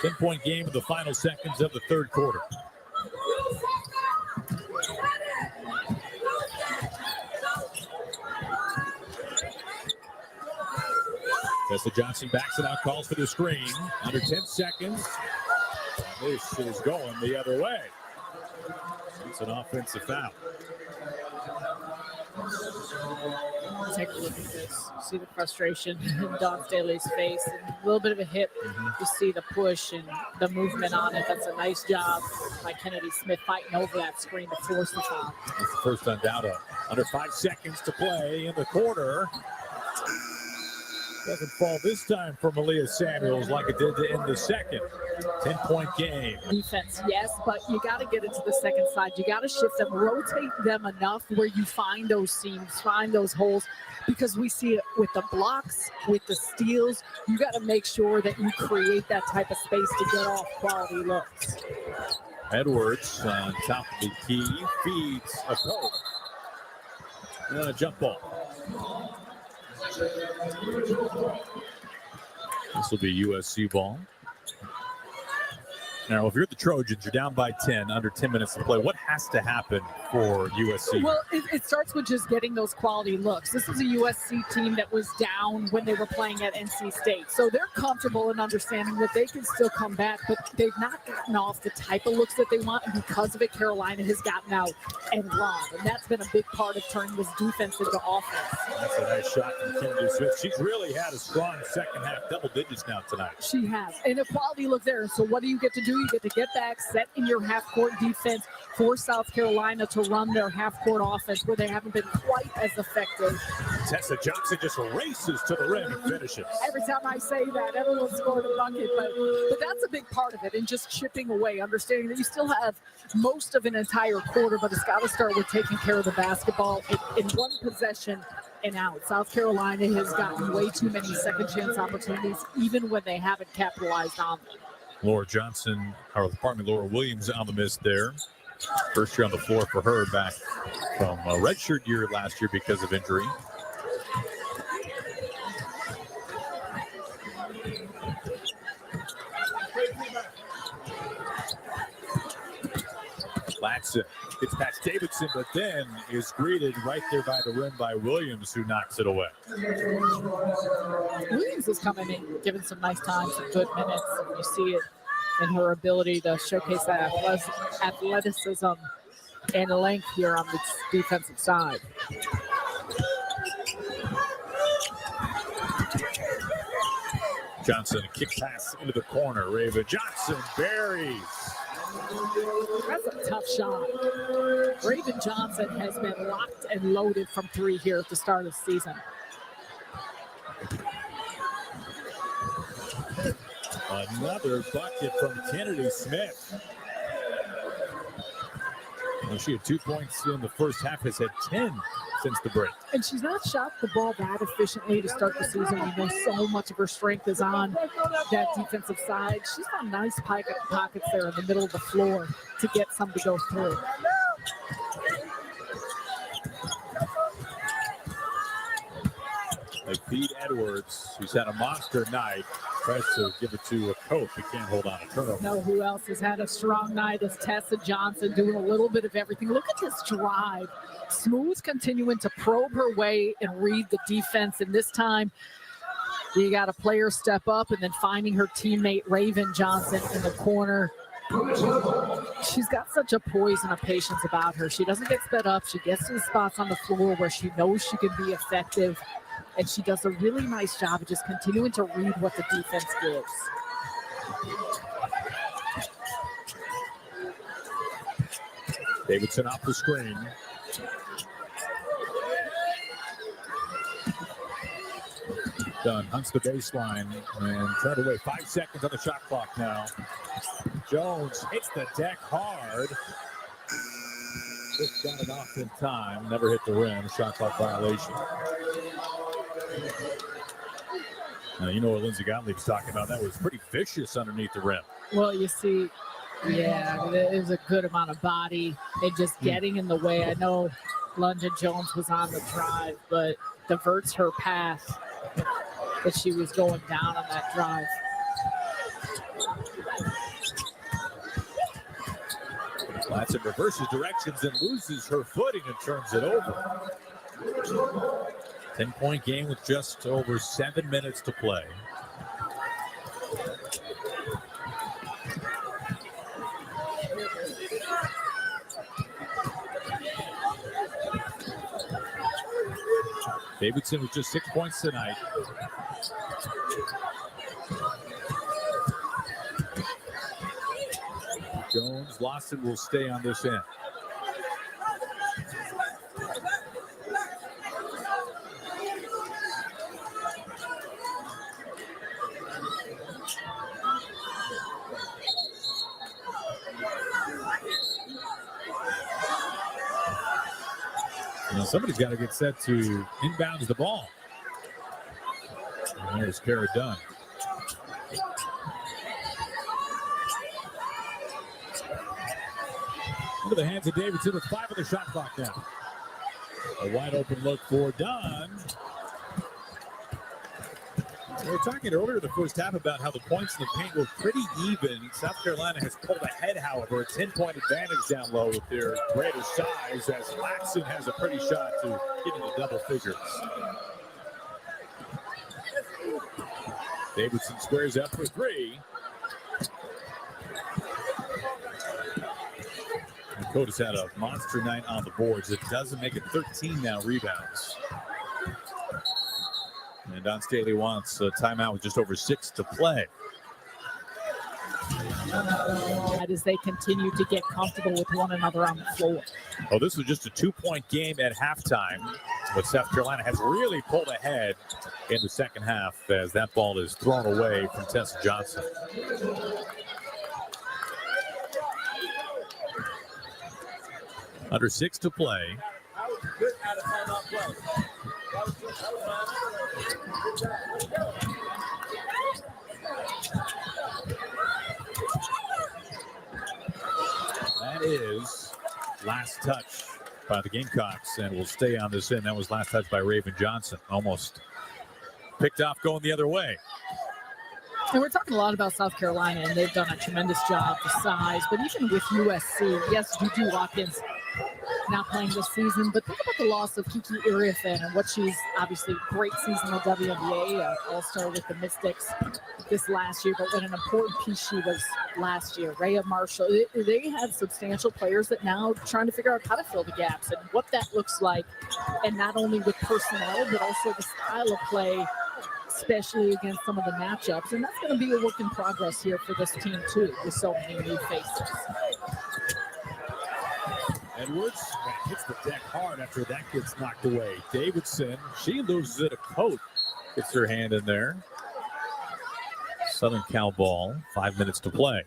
Ten-point game in the final seconds of the third quarter. Tessa Johnson backs it out, calls for the screen. Under 10 seconds. This is going the other way. It's an offensive foul. Take a look at this. You see the frustration in Dawn Staley's face and a little bit of a hip. You see the push and the movement on it. That's a nice job by Kennedy Smith fighting over that screen to force the foul. That's the first on Dowda. Under 5 seconds to play in the quarter. Doesn't fall this time for Malia Samuels like it did to end the second. 10-point game. Defense, yes, but you got to get it to the second side. You got to shift them, rotate them enough where you find those seams, find those holes, because we see it with the blocks, with the steals. You got to make sure that you create that type of space to get off quality looks. Edwards on top of the key, feeds a goal. And a jump ball. This will be USC ball. Now, if you're the Trojans, you're down by 10, under 10 minutes to play. What has to happen for USC? Well, it starts with just getting those quality looks. This is a USC team that was down when they were playing at NC State. So they're comfortable in understanding that they can still come back, but they've not gotten off the type of looks that they want. And because of it, Carolina has gotten out and run. And that's been a big part of turning this defense into offense. That's a nice shot from Kennedy Smith. She's really had a strong second half, double digits now tonight. She has. And a quality look there. So what do you get to do? You get to get back, set in your half-court defense for South Carolina to run their half-court offense where they haven't been quite as effective. Tessa Johnson just races to the rim and finishes. Every time I say that, everyone's scored a bucket, but that's a big part of it, and just chipping away, understanding that you still have most of an entire quarter, but it's got to start with taking care of the basketball in one possession. and out. South Carolina has gotten way too many second chance opportunities, even when they haven't capitalized on them. Laura Johnson, or Laura Williams on the miss there. First year on the floor for her, back from a redshirt year last year because of injury. Latson gets past Davidson, but then is greeted right there by the rim by Williams, who knocks it away. Williams is coming in, giving some nice times, some good minutes. You see it in her ability to showcase that athleticism and length here on the defensive side. Johnson, a kick pass into the corner. Raven Johnson buries. That's a tough shot. Raven Johnson has been locked and loaded from three here at the start of the season. Another bucket from Kennedy Smith. Well, she had 2 points in the first half, has had 10 since the break. And she's not shot the ball that efficiently to start the season. We know so much of her strength is on that defensive side. She's found nice pockets there in the middle of the floor to get some to go through. They feed Edwards, who's had a monster night. Tries to give it to a coach. He can't hold on to turnover. Know who else has had a strong night is Tessa Johnson, doing a little bit of everything. Look at this drive. Smooth continuing to probe her way and read the defense. And this time, you got a player step up and then finding her teammate Raven Johnson in the corner. She's got such a poise and a patience about her. She doesn't get sped up. She gets to the spots on the floor where she knows she can be effective. And she does a really nice job of just continuing to read what the defense gives. Davidson off the screen. Dunn hunts the baseline and turned away. 5 seconds on the shot clock now. Jones hits the deck hard. Just got it off in time. Never hit the rim. Shot clock violation. Now, you know what Lindsay Gottlieb's talking about. That was pretty vicious underneath the rim. Well, you see, yeah, there's a good amount of body and just getting in the way. I know London Jones was on the drive, but diverts her path that she was going down on that drive. Latson reverses directions and loses her footing and turns it over. 10-point game with just over 7 minutes to play. Davidson with just 6 points tonight. Jones, Lawson will stay on this end. Now somebody's got to get set to inbounds the ball. And there's Kara Dunn. Into the hands of Davidson with 5 on the shot clock now. A wide open look for Dunn. We were talking earlier in the first half about how the points in the paint were pretty even. South Carolina has pulled ahead, however, a 10-point advantage down low with their greater size, as Latson has a pretty shot to get into double figures. Davidson squares up for 3. And Coda's had a monster night on the boards. It doesn't make it 13 now rebounds. And Don Staley wants a timeout with just over 6 to play. As they continue to get comfortable with one another on the floor. Oh, this was just a 2-point game at halftime, but South Carolina has really pulled ahead in the second half as that ball is thrown away from Tessa Johnson. Under 6 to play. That is last touch by the Gamecocks, and we'll stay on this end. That was last touch by Raven Johnson. Almost picked off going the other way. And we're talking a lot about South Carolina, and they've done a tremendous job, the size. But even with USC, yes, Juju Watkins not playing this season, but think about the loss of Kiki Iriafen and what she's obviously great season in the WNBA, All-Star with the Mystics this last year, but what an important piece she was last year. Rhea Marshall, they have substantial players that now trying to figure out how to fill the gaps and what that looks like, and not only with personnel, but also the style of play, especially against some of the matchups. And that's going to be a work in progress here for this team, too, with so many new faces. Edwards hits the deck hard after that gets knocked away. Davidson, she loses it. A coat gets her hand in there. Southern Cal ball, 5 minutes to play.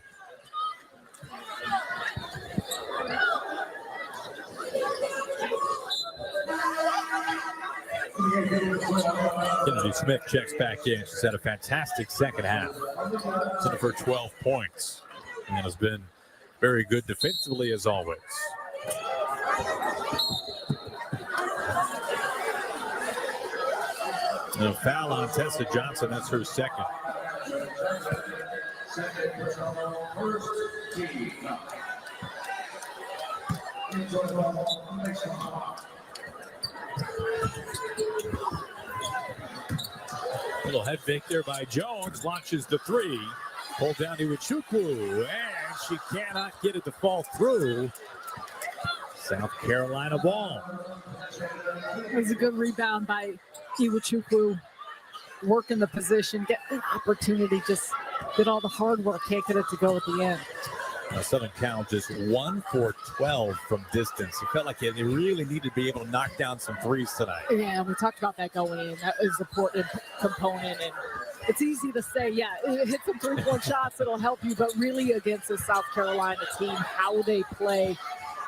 Kennedy Smith checks back in. She's had a fantastic second half. It's for 12 points and has been very good defensively as always. And a foul on Tessa Johnson. That's her second. Little head fake there by Jones. Launches the three. Pulled down to Iwuchukwu. And she cannot get it to fall through. South Carolina ball. It was a good rebound by Iwuchukwu. Working the position, get an opportunity, just did all the hard work, can't get it to go at the end. Southern Cal just 1 for 12 from distance. It felt like they really needed to be able to knock down some threes tonight. Yeah, we talked about that going in. That is an important component. And it's easy to say, yeah, hit some three-point shots, it'll help you. But really against the South Carolina team, how they play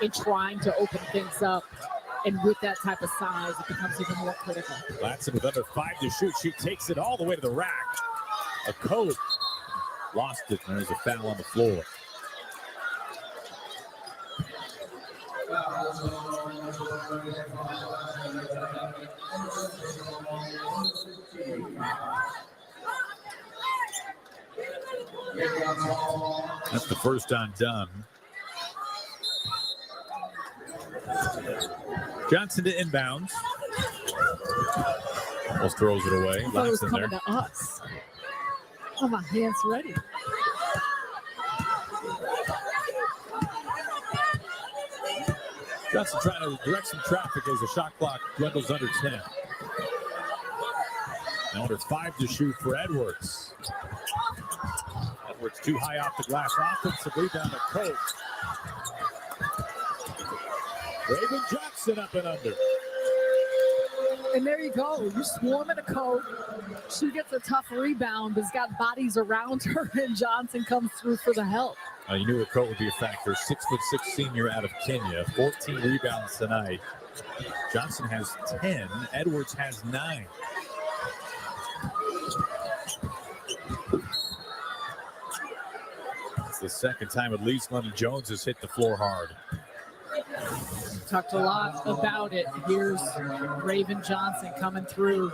in trying to open things up. And with that type of size, it becomes even more critical. Latson with under 5 to shoot. She takes it all the way to the rack. A coat lost it, and there's a foul on the floor. That's the first on Dunn. Johnson to inbounds. Almost throws it away. I thought it was Latson coming there. to us. Oh, my hand's ready. Johnson trying to direct some traffic as the shot clock dwindles under 10. Now under 5 to shoot for Edwards. Edwards too high off the glass. Offensive rebound to Cope. Raven Johnson up and under. And there you go. You swarm in a coat. She gets a tough rebound, but's got bodies around her, and Johnson comes through for the help. You knew her coat would be a factor. 6'6" senior out of Kenya. 14 rebounds tonight. Johnson has 10. Edwards has 9. It's the second time at least Lennon Jones has hit the floor hard. Talked a lot about it. Here's Raven Johnson coming through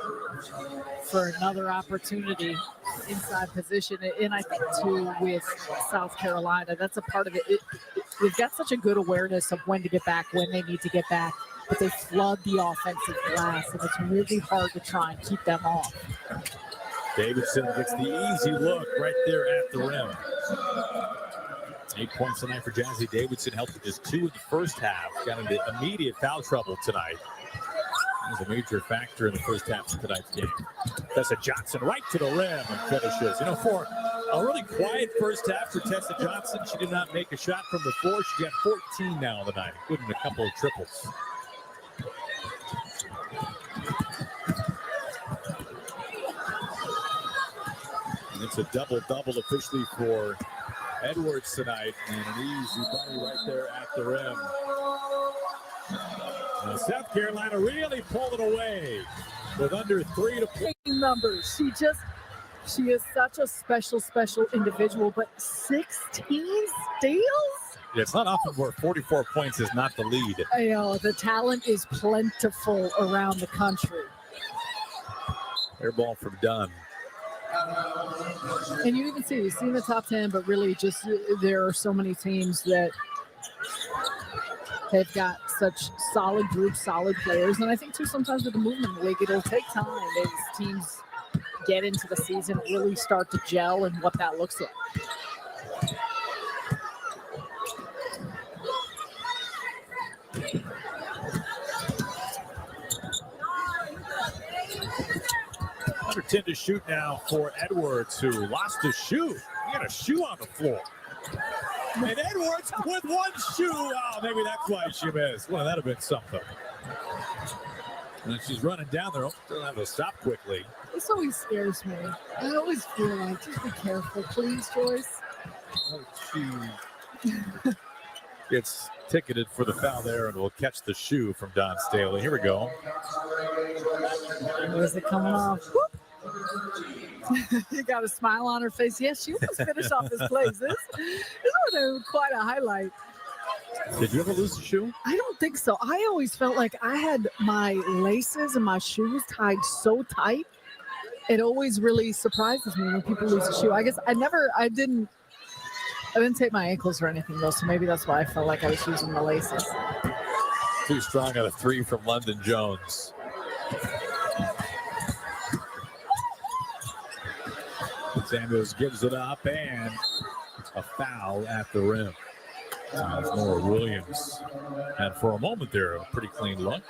for another opportunity inside position. And I think, too, with South Carolina, that's a part of it. They've got such a good awareness of when to get back, when they need to get back, but they flood the offensive glass, and it's really hard to try and keep them off. Davidson gets the easy look right there at the rim. 8 points tonight for Jazzy Davidson. Helped with just 2 in the first half. Got into immediate foul trouble tonight. That was a major factor in the first half of tonight's game. Tessa Johnson right to the rim and finishes. You know, for a really quiet first half for Tessa Johnson, she did not make a shot from the floor. She got 14 now tonight, including a couple of triples. And it's a double-double officially for Edwards tonight, and an easy bunny right there at the rim. South Carolina really pulling away with under 3 to play. Numbers. She is such a special individual, but 16 steals? Yeah, it's not often where 44 points is not the lead. You know, the talent is plentiful around the country. Air ball from Dunn. And you even see in the top 10, but really just there are so many teams that they've got such solid groups, solid players. And I think, too, sometimes with the movement in the league, it'll take time as teams get into the season, really start to gel and what that looks like. Under 10 to shoot now for Edwards, who lost his shoe. He had a shoe on the floor. And Edwards with one shoe. Oh, maybe that's why she missed. Well, that'd have been something. And she's running down there. Doesn't have to stop quickly. This always scares me. I always feel like, just be careful, please, Joyce. Oh, she gets ticketed for the foul there and will catch the shoe from Don Staley. Here we go. Where's it coming off? You got a smile on her face. Yes, she almost finished off this play. This was quite a highlight. Did you ever lose a shoe? I don't think so. I always felt like I had my laces and my shoes tied so tight. It always really surprises me when people lose a shoe. I guess I didn't take my ankles or anything though, so maybe that's why I felt like I was using the laces. Too strong on a 3 from London Jones. Samuels gives it up and a foul at the rim. Nora Williams had for a moment there a pretty clean look.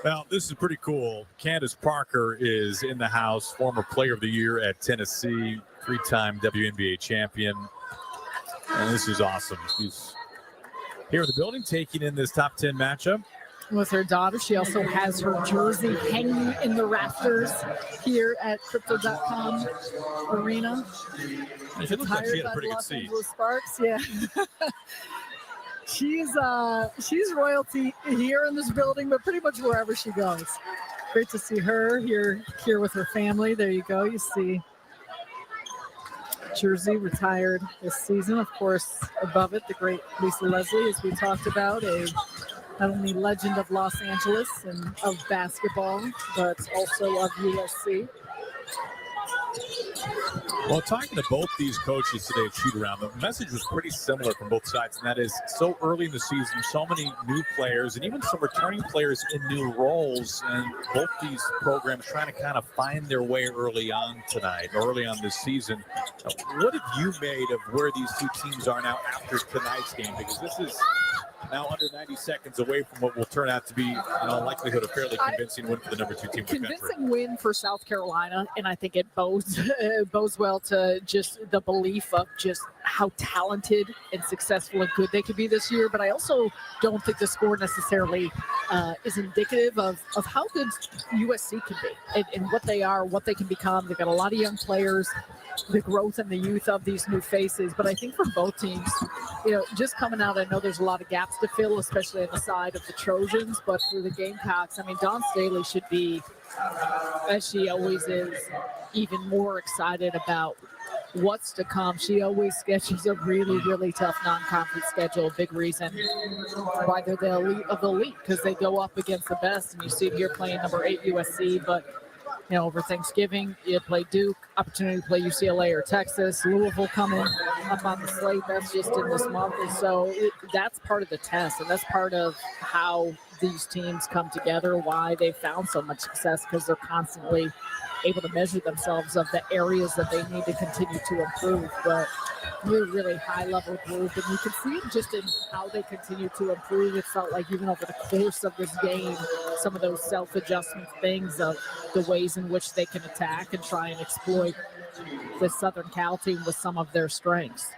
Now, this is pretty cool. Candace Parker is in the house, former player of the year at Tennessee, 3-time WNBA champion. And this is awesome. She's here in the building taking in this top 10 matchup. With her daughter. She also has her jersey hanging in the rafters here at Crypto.com Arena. She looks like she had a pretty good seat. Sparks, yeah. She's royalty here in this building, but pretty much wherever she goes. Great to see her here with her family. There you go. You see jersey retired this season. Of course, above it, the great Lisa Leslie, as we talked about, not only legend of Los Angeles and of basketball, but also of USC. Well, talking to both these coaches today at Shoot Around, the message was pretty similar from both sides, and that is so early in the season, so many new players and even some returning players in new roles, and both these programs trying to kind of find their way early on this season. What have you made of where these two teams are now after tonight's game? Because this is now under 90 seconds away from what will turn out to be, in all likelihood, a fairly convincing win for the number 2 team in the country. Convincing win for South Carolina, and I think it bodes well to just the belief of just how talented and successful and good they could be this year. But I also don't think the score necessarily is indicative of how good USC can be and what they are, what they can become. They've got a lot of young players, the growth and the youth of these new faces. But I think for both teams, just coming out, I know there's a lot of gaps to fill, especially on the side of the Trojans. But for the Gamecocks, I mean, Dawn Staley should be, as she always is, even more excited about what's to come. She always schedules a really, really tough non-conference schedule. A big reason why they're the elite of the elite, because they go up against the best. And you see it here playing number 8 USC, but over Thanksgiving, you play Duke, opportunity to play UCLA or Texas, Louisville coming up on the slate. That's just in this month. And so that's part of the test, and that's part of how these teams come together, why they found so much success, because they're constantly able to measure themselves of the areas that they need to continue to improve. But really, really high-level group, and you can see it just in how they continue to improve. It felt like even over the course of this game, some of those self-adjustment things of the ways in which they can attack and try and exploit the Southern Cal team with some of their strengths.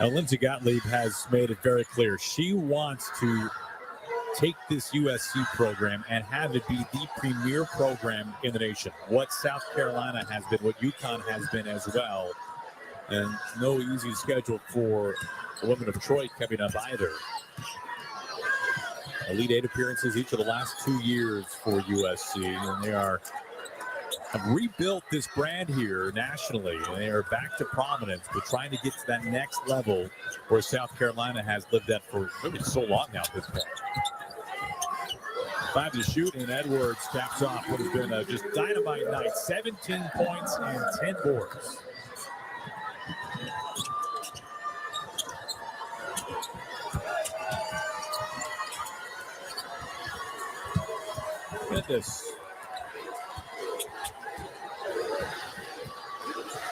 Now, Lindsay Gottlieb has made it very clear. She wants to take this USC program and have it be the premier program in the nation. What South Carolina has been, what UConn has been as well. And no easy schedule for the women of Troy coming up either. Elite Eight appearances each of the last 2 years for USC, and they have rebuilt this brand here nationally, and they are back to prominence, but trying to get to that next level where South Carolina has lived at for really so long now at this point. 5 to shoot, and Edwards caps off what has been a just dynamite night. 17 points and 10 boards. Goodness.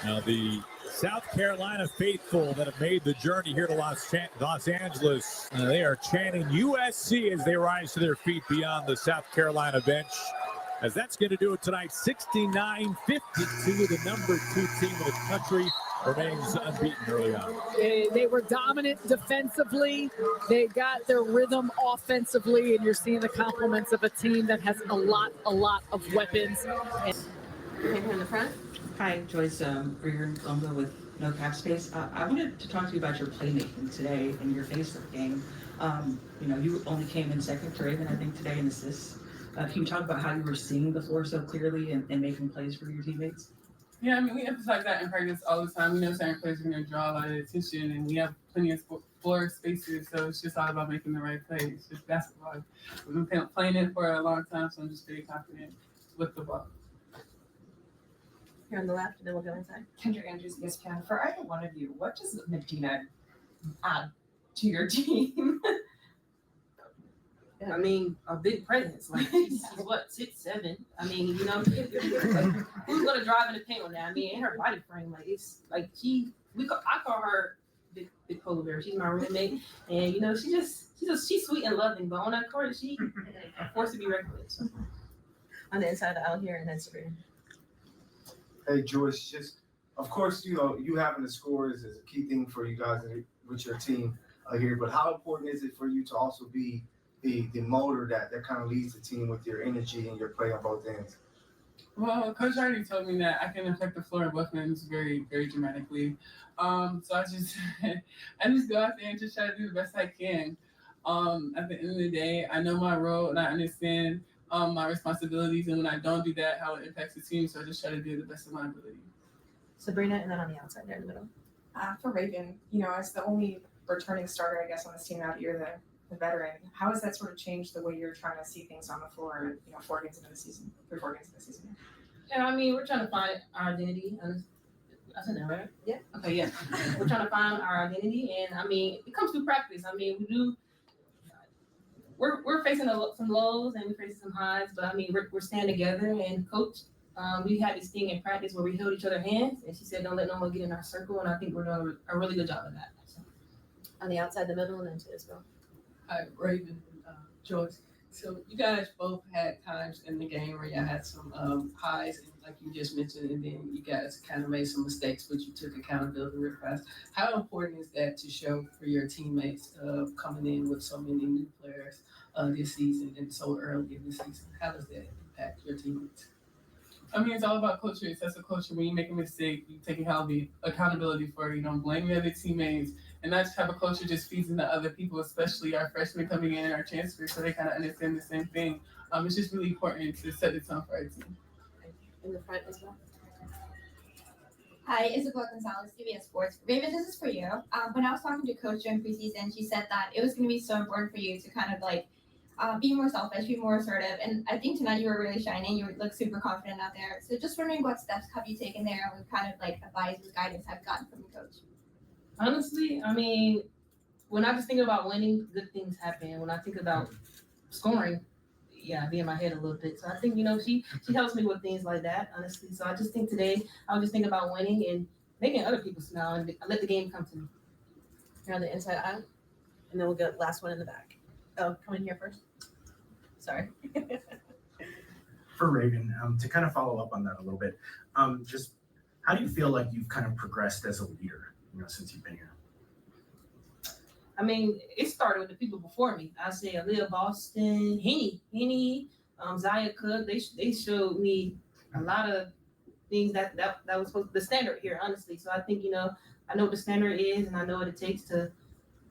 Now the South Carolina faithful that have made the journey here to Los Angeles, they are chanting USC as they rise to their feet beyond the South Carolina bench, as that's going to do it tonight. 69-52, the number 2 team in the country remains unbeaten early on. They were dominant defensively. They got their rhythm offensively, and you're seeing the compliments of a team that has a lot of weapons. Here in the front. Hi, Joyce Breer with No Cap Space. I wanted to talk to you about your playmaking today in your Facebook game. You only came in second to Raven, I think, today in assists. Can you talk about how you were seeing the floor so clearly and making plays for your teammates? Yeah, I mean, we emphasize that in practice all the time. We know certain players are going to draw a lot of attention, and we have plenty of floor spaces, so it's just all about making the right plays. It's just basketball. We've been playing it for a long time, so I'm just very confident with the ball. Here on the left, and then we'll go inside. Kendra Andrews, ESPN. For either one of you, what does Medina add to your team? I mean, a big presence. Like she's what, 6'7". I mean, who's gonna drive in the paint on that? I mean, in her body frame, like it's like I call her big polar bear. She's my roommate, and she's sweet and loving, but on that court, she a force to be reckoned with. So. On the inside of the aisle here, and then Sabrina. Hey, Joyce, of course, you having the scores is a key thing for you guys with your team here, but how important is it for you to also be the motor that kind of leads the team with your energy and your play on both ends? Well, Coach already told me that I can affect the floor of both ends very, very dramatically. So I just go out there and just try to do the best I can. At the end of the day, I know my role and I understand my responsibilities, and when I don't do that, how it impacts the team. So I just try to do the best of my ability. Sabrina, and then on the outside there in the middle. For Raven, as the only returning starter, I guess, on this team now that you're the veteran, how has that sort of changed the way you're trying to see things on the floor, 4 games into the season, 4 games into the season? Yeah, I mean, we're trying to find our identity. I said that, right? Yeah. Okay, yeah. We're trying to find our identity, and I mean, it comes through practice. I mean, we're facing some lows and we're facing some highs, but I mean, we're staying together. And Coach, we had this thing in practice where we held each other's hands, and she said, "Don't let no one get in our circle." And I think we're doing a really good job of that. So. On the outside, the middle, and then to Isabel. Hi, Raven, Joyce. So you guys both had times in the game where you had some highs, and like you just mentioned, and then you guys kind of made some mistakes, but you took accountability real fast. How important is that to show for your teammates coming in with so many new players this season and so early in the season? How does that impact your teammates? I mean, it's all about culture. It's a culture. When you make a mistake, you take accountability for it. You don't blame your other teammates. And that type of culture just feeds into other people, especially our freshmen coming in and our transfers, so they kind of understand the same thing. It's just really important to set the tone for our team. In the front as well. Hi, Isabel Gonzalez, CBS Sports. Raven, this is for you. When I was talking to Coach during preseason, she said that it was going to be so important for you to kind of be more selfish, be more assertive. And I think tonight you were really shining. You look super confident out there. So just wondering what steps have you taken there and what kind of advice and guidance have you gotten from your coach? Honestly, I mean, when I just think about winning, good things happen. When I think about scoring, I be in my head a little bit. So I think, she helps me with things like that, honestly. So I just think today, I'll just think about winning and making other people smile and let the game come to me. Here on the inside aisle, and then we'll get last one in the back. Oh, come in here first. Sorry. For Raven, to kind of follow up on that a little bit, just how do you feel like you've kind of progressed as a leader, since you've been here? I mean, it started with the people before me. I say Aaliyah Boston, Henny, Zaya Cook. They showed me a lot of things that was the standard here, honestly. So I think, I know what the standard is, and I know what it takes to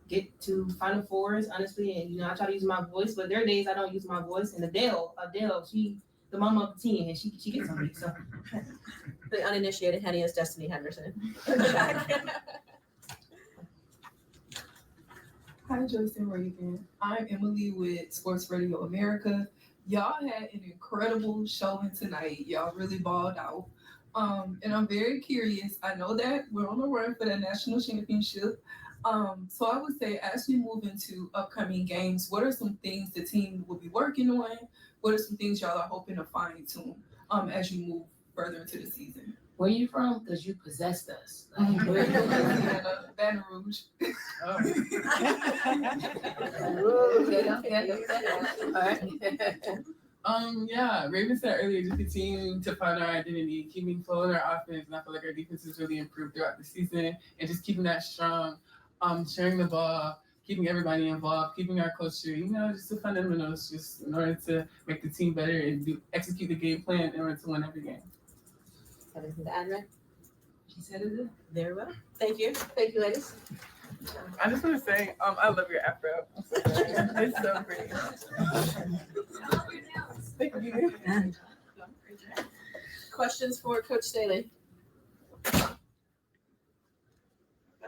get to Final Fours, honestly. And I try to use my voice, but there are days I don't use my voice. And Adele, she the mama of the team, and she gets on me. So The uninitiated Henny is Destiny Henderson. Hi, Joyce and Reagan. I'm Emily with Sports Radio America. Y'all had an incredible showing tonight. Y'all really balled out. And I'm very curious. I know that we're on the run for the national championship. So I would say as we move into upcoming games, what are some things the team will be working on? What are some things y'all are hoping to fine tune as you move further into the season? Where you from? Because you possessed us. Louisiana, Baton Rouge. Yeah, Raven said earlier, just continuing to find our identity, keeping flow in our offense, and I feel like our defense has really improved throughout the season, and just keeping that strong, sharing the ball, keeping everybody involved, keeping our culture, just the fundamentals, just in order to make the team better and execute the game plan in order to win every game. Anything to add, Ray? She said it. Very well. Thank you, ladies. I just want to say, I love your afro. It's so pretty. Thank you. Questions for Coach Staley? I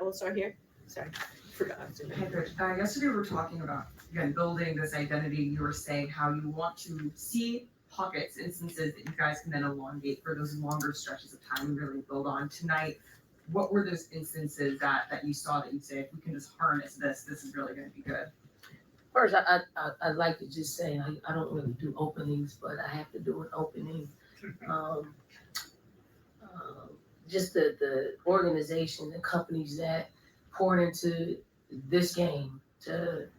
will start here. Sorry, forgot. Hey, Coach. Yesterday we were talking about, again, building this identity. You were saying how you want to see pockets, instances that you guys can then elongate for those longer stretches of time and really build on. Tonight, what were those instances that you saw that you'd say, if we can just harness this is really going to be good? First, I'd like to just say I don't really do openings, but I have to do an opening. Just the organization, the companies that poured into this game it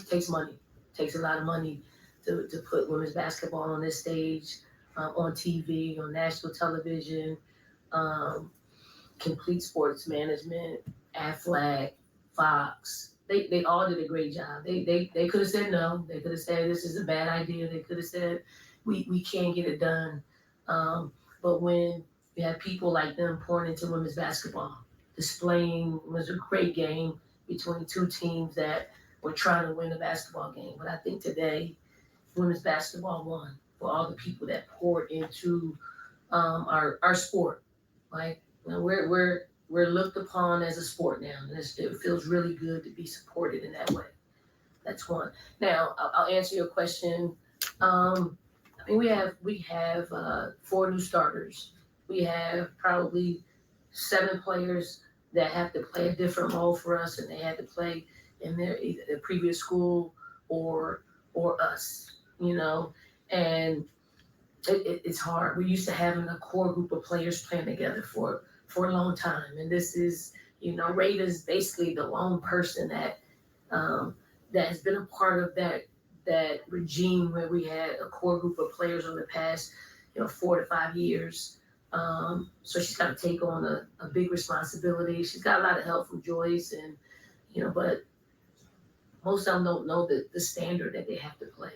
takes money. It takes a lot of money to put women's basketball on this stage, on TV, on national television, Complete Sports Management, Aflac, Fox. They all did a great job. They could have said no. They could have said this is a bad idea. They could have said we can't get it done. But when you have people like them pouring into women's basketball, displaying, it was a great game between two teams that were trying to win a basketball game. But I think today, women's basketball won for all the people that poured into our sport. Like, we're looked upon as a sport now, and it feels really good to be supported in that way. That's one. Now, I'll answer your question. We have 4 new starters. We have probably 7 players that have to play a different role for us, and they had to play in their previous school or us. And it's hard. We're used to having a core group of players playing together for a long time. And this is, Rada's basically the lone person that has been a part of that regime where we had a core group of players over the past, 4 to 5 years. So she's got to take on a big responsibility. She's got a lot of help from Joyce and, but most of them don't know the standard that they have to play.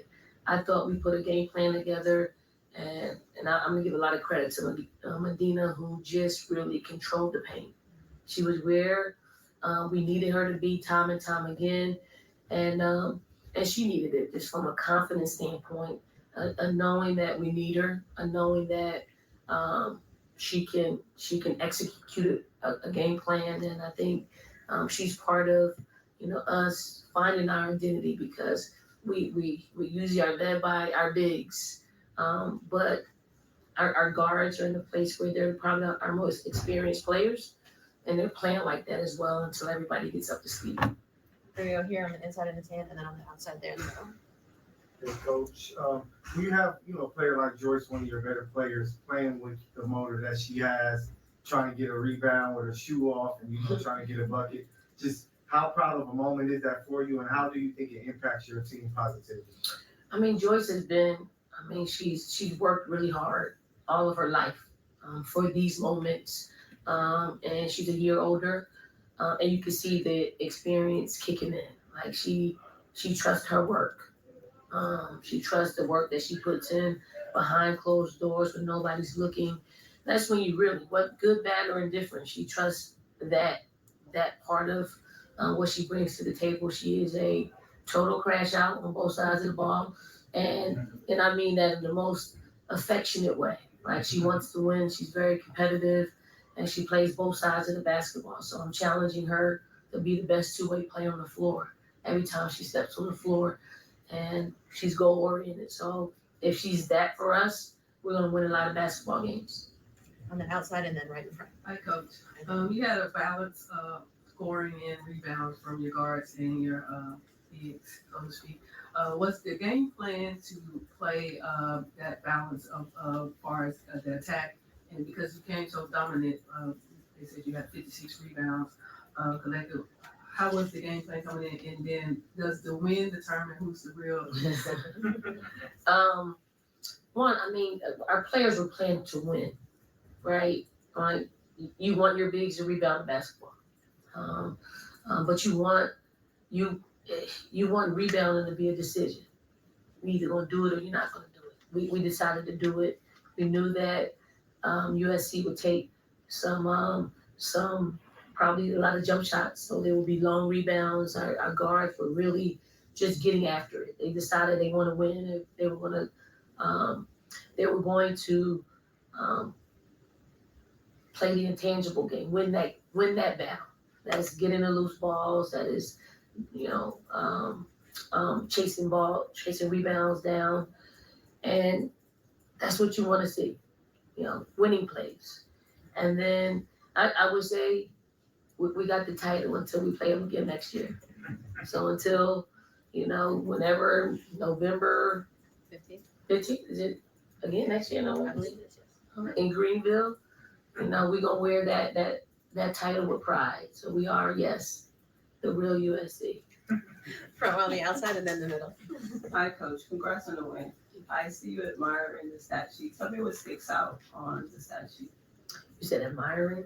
I thought we put a game plan together, and I'm gonna give a lot of credit to Medina, who just really controlled the paint. She was where we needed her to be time and time again, and she needed it just from a confidence standpoint, knowing that we need her, knowing that she can execute a game plan, and I think she's part of us finding our identity because we usually are led by our bigs, but our guards are in a place where they're probably our most experienced players, and they're playing like that as well until everybody gets up to speed. There you go, here on the inside of the tan, and then on the outside there. Hey, Coach, when you have a player like Joyce, one of your better players, playing with the motor that she has, trying to get a rebound with her shoe off, and trying to get a bucket, just how proud of a moment is that for you, and how do you think it impacts your team positively? Joyce has been, she's worked really hard all of her life for these moments, and she's a year older, and you can see the experience kicking in. Like she trusts her work. She trusts the work that she puts in behind closed doors when nobody's looking. That's when you really, what good, bad, or indifferent, she trusts that part of what she brings to the table. She is a total crash out on both sides of the ball, and I mean that in the most affectionate way. Like, she wants to win. She's very competitive, and she plays both sides of the basketball. So I'm challenging her to be the best two-way player on the floor every time she steps on the floor, and she's goal oriented. So if she's that for us, we're gonna win a lot of basketball games. On the outside and then right in front. Hi, Coach. You had a balance of scoring and rebounds from your guards and your bigs, so to speak. What's the game plan to play that balance of far as the attack? And because you came so dominant, they said you had 56 rebounds collected. How was the game plan coming in? And then does the win determine who's the real? One, I mean, our players were playing to win, right? Like, you want your bigs to rebound the basketball, but you want rebounding to be a decision. You're either gonna do it or you're not gonna do it. We decided to do it. We knew that USC would take some probably a lot of jump shots, so there would be long rebounds. Our guards were really just getting after it. They decided they want to win. They were going to play the intangible game, win that battle. That's getting the loose balls. That is, chasing rebounds down, and that's what you want to see. Winning plays, and then I would say we got the title until we play them again next year. So until, whenever November 15th, is it again next year? No, I believe it is. In Greenville, we're gonna wear that title with pride. So we are, yes, the real USC. From on the outside and then the middle. Hi, Coach. Congrats on the win. I see you admiring the stat sheet. Tell me what sticks out on the stat sheet. You said admiring?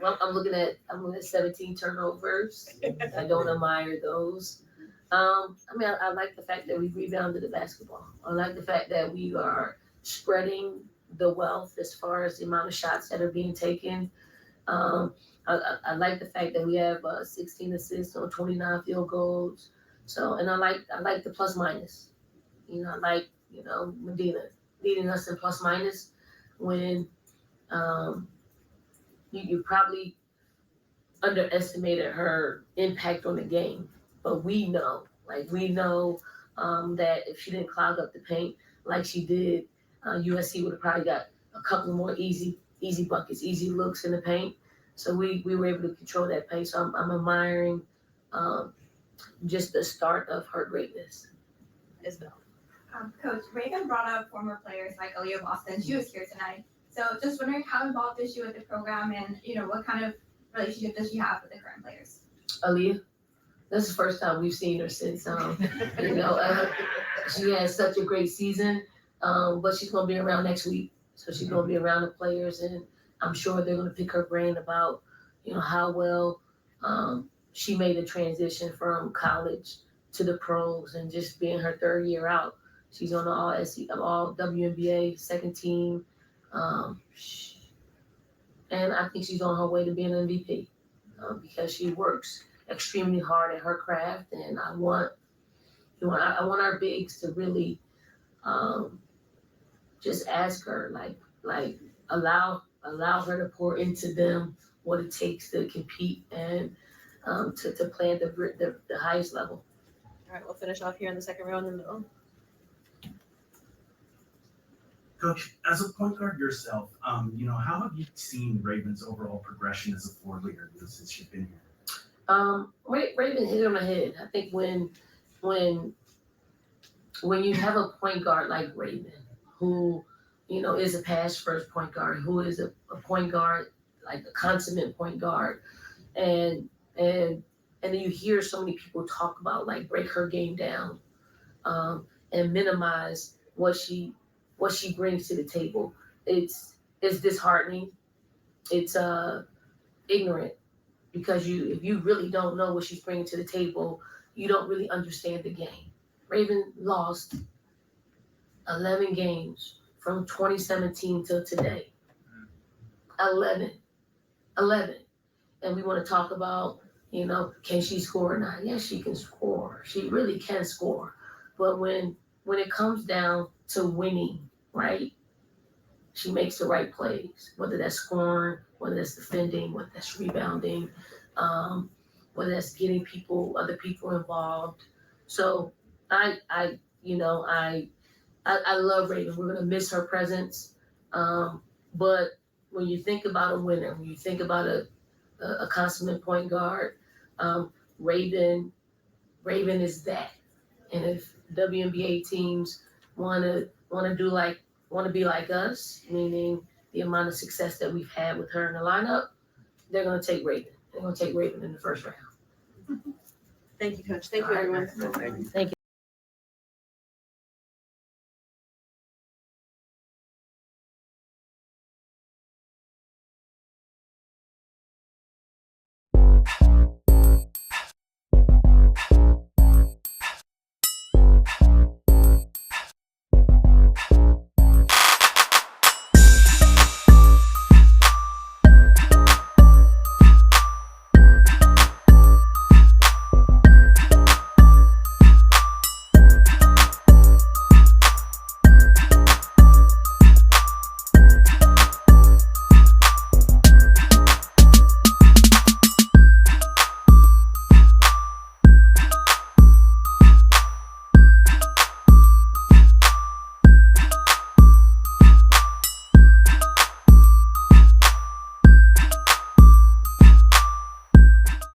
Well, I'm looking at 17 turnovers. I don't admire those. I like the fact that we rebounded the basketball. I like the fact that we are spreading the wealth as far as the amount of shots that are being taken. I like the fact that we have 16 assists on 29 field goals. So, and I like the plus minus. I like, Medina leading us in plus minus when you probably underestimated her impact on the game. But we know that if she didn't clog up the paint like she did, USC would have probably got a couple more easy buckets, easy looks in the paint. So we were able to control that paint. So I'm admiring just the start of her greatness. Isabel. Coach, Reagan brought up former players like Aaliyah Boston. She was here tonight. So just wondering how involved is she with the program and, what kind of relationship does she have with the current players? Aaliyah, this is the first time we've seen her since, she had such a great season, but she's going to be around next week. So she's going to be around the players, and I'm sure they're going to pick her brain about, how well she made a transition from college to the pros and just being her third year out. She's on the all WNBA second team. And I think she's on her way to being an MVP because she works extremely hard at her craft. And I want our bigs to really just ask her, like allow her to pour into them what it takes to compete and to play at the highest level. All right, we'll finish off here in the second row in the middle. Coach, as a point guard yourself, how have you seen Raven's overall progression as a floor leader since you've been here? Raven hit on the head. I think when you have a point guard like Raven, who is a pass first point guard, who is a point guard, like a consummate point guard, and then you hear so many people talk about like break her game down, and minimize what she brings to the table. It's disheartening. It's ignorant because if you really don't know what she's bringing to the table, you don't really understand the game. Raven lost 11 games from 2017 till today. 11. and we want to talk about, can she score or not? Yes, she can score. She really can score. But when it comes down to winning, right? She makes the right plays, whether that's scoring, whether that's defending, whether that's rebounding, whether that's getting other people involved. So I love Raven. We're gonna miss her presence. But when you think about a winner, when you think about a consummate point guard, Raven is that. And if WNBA teams wanna be like us, meaning the amount of success that we've had with her in the lineup, they're gonna take Raven. They're gonna take Raven in the first round. Thank you, Coach. Thank you, everyone. Thank you.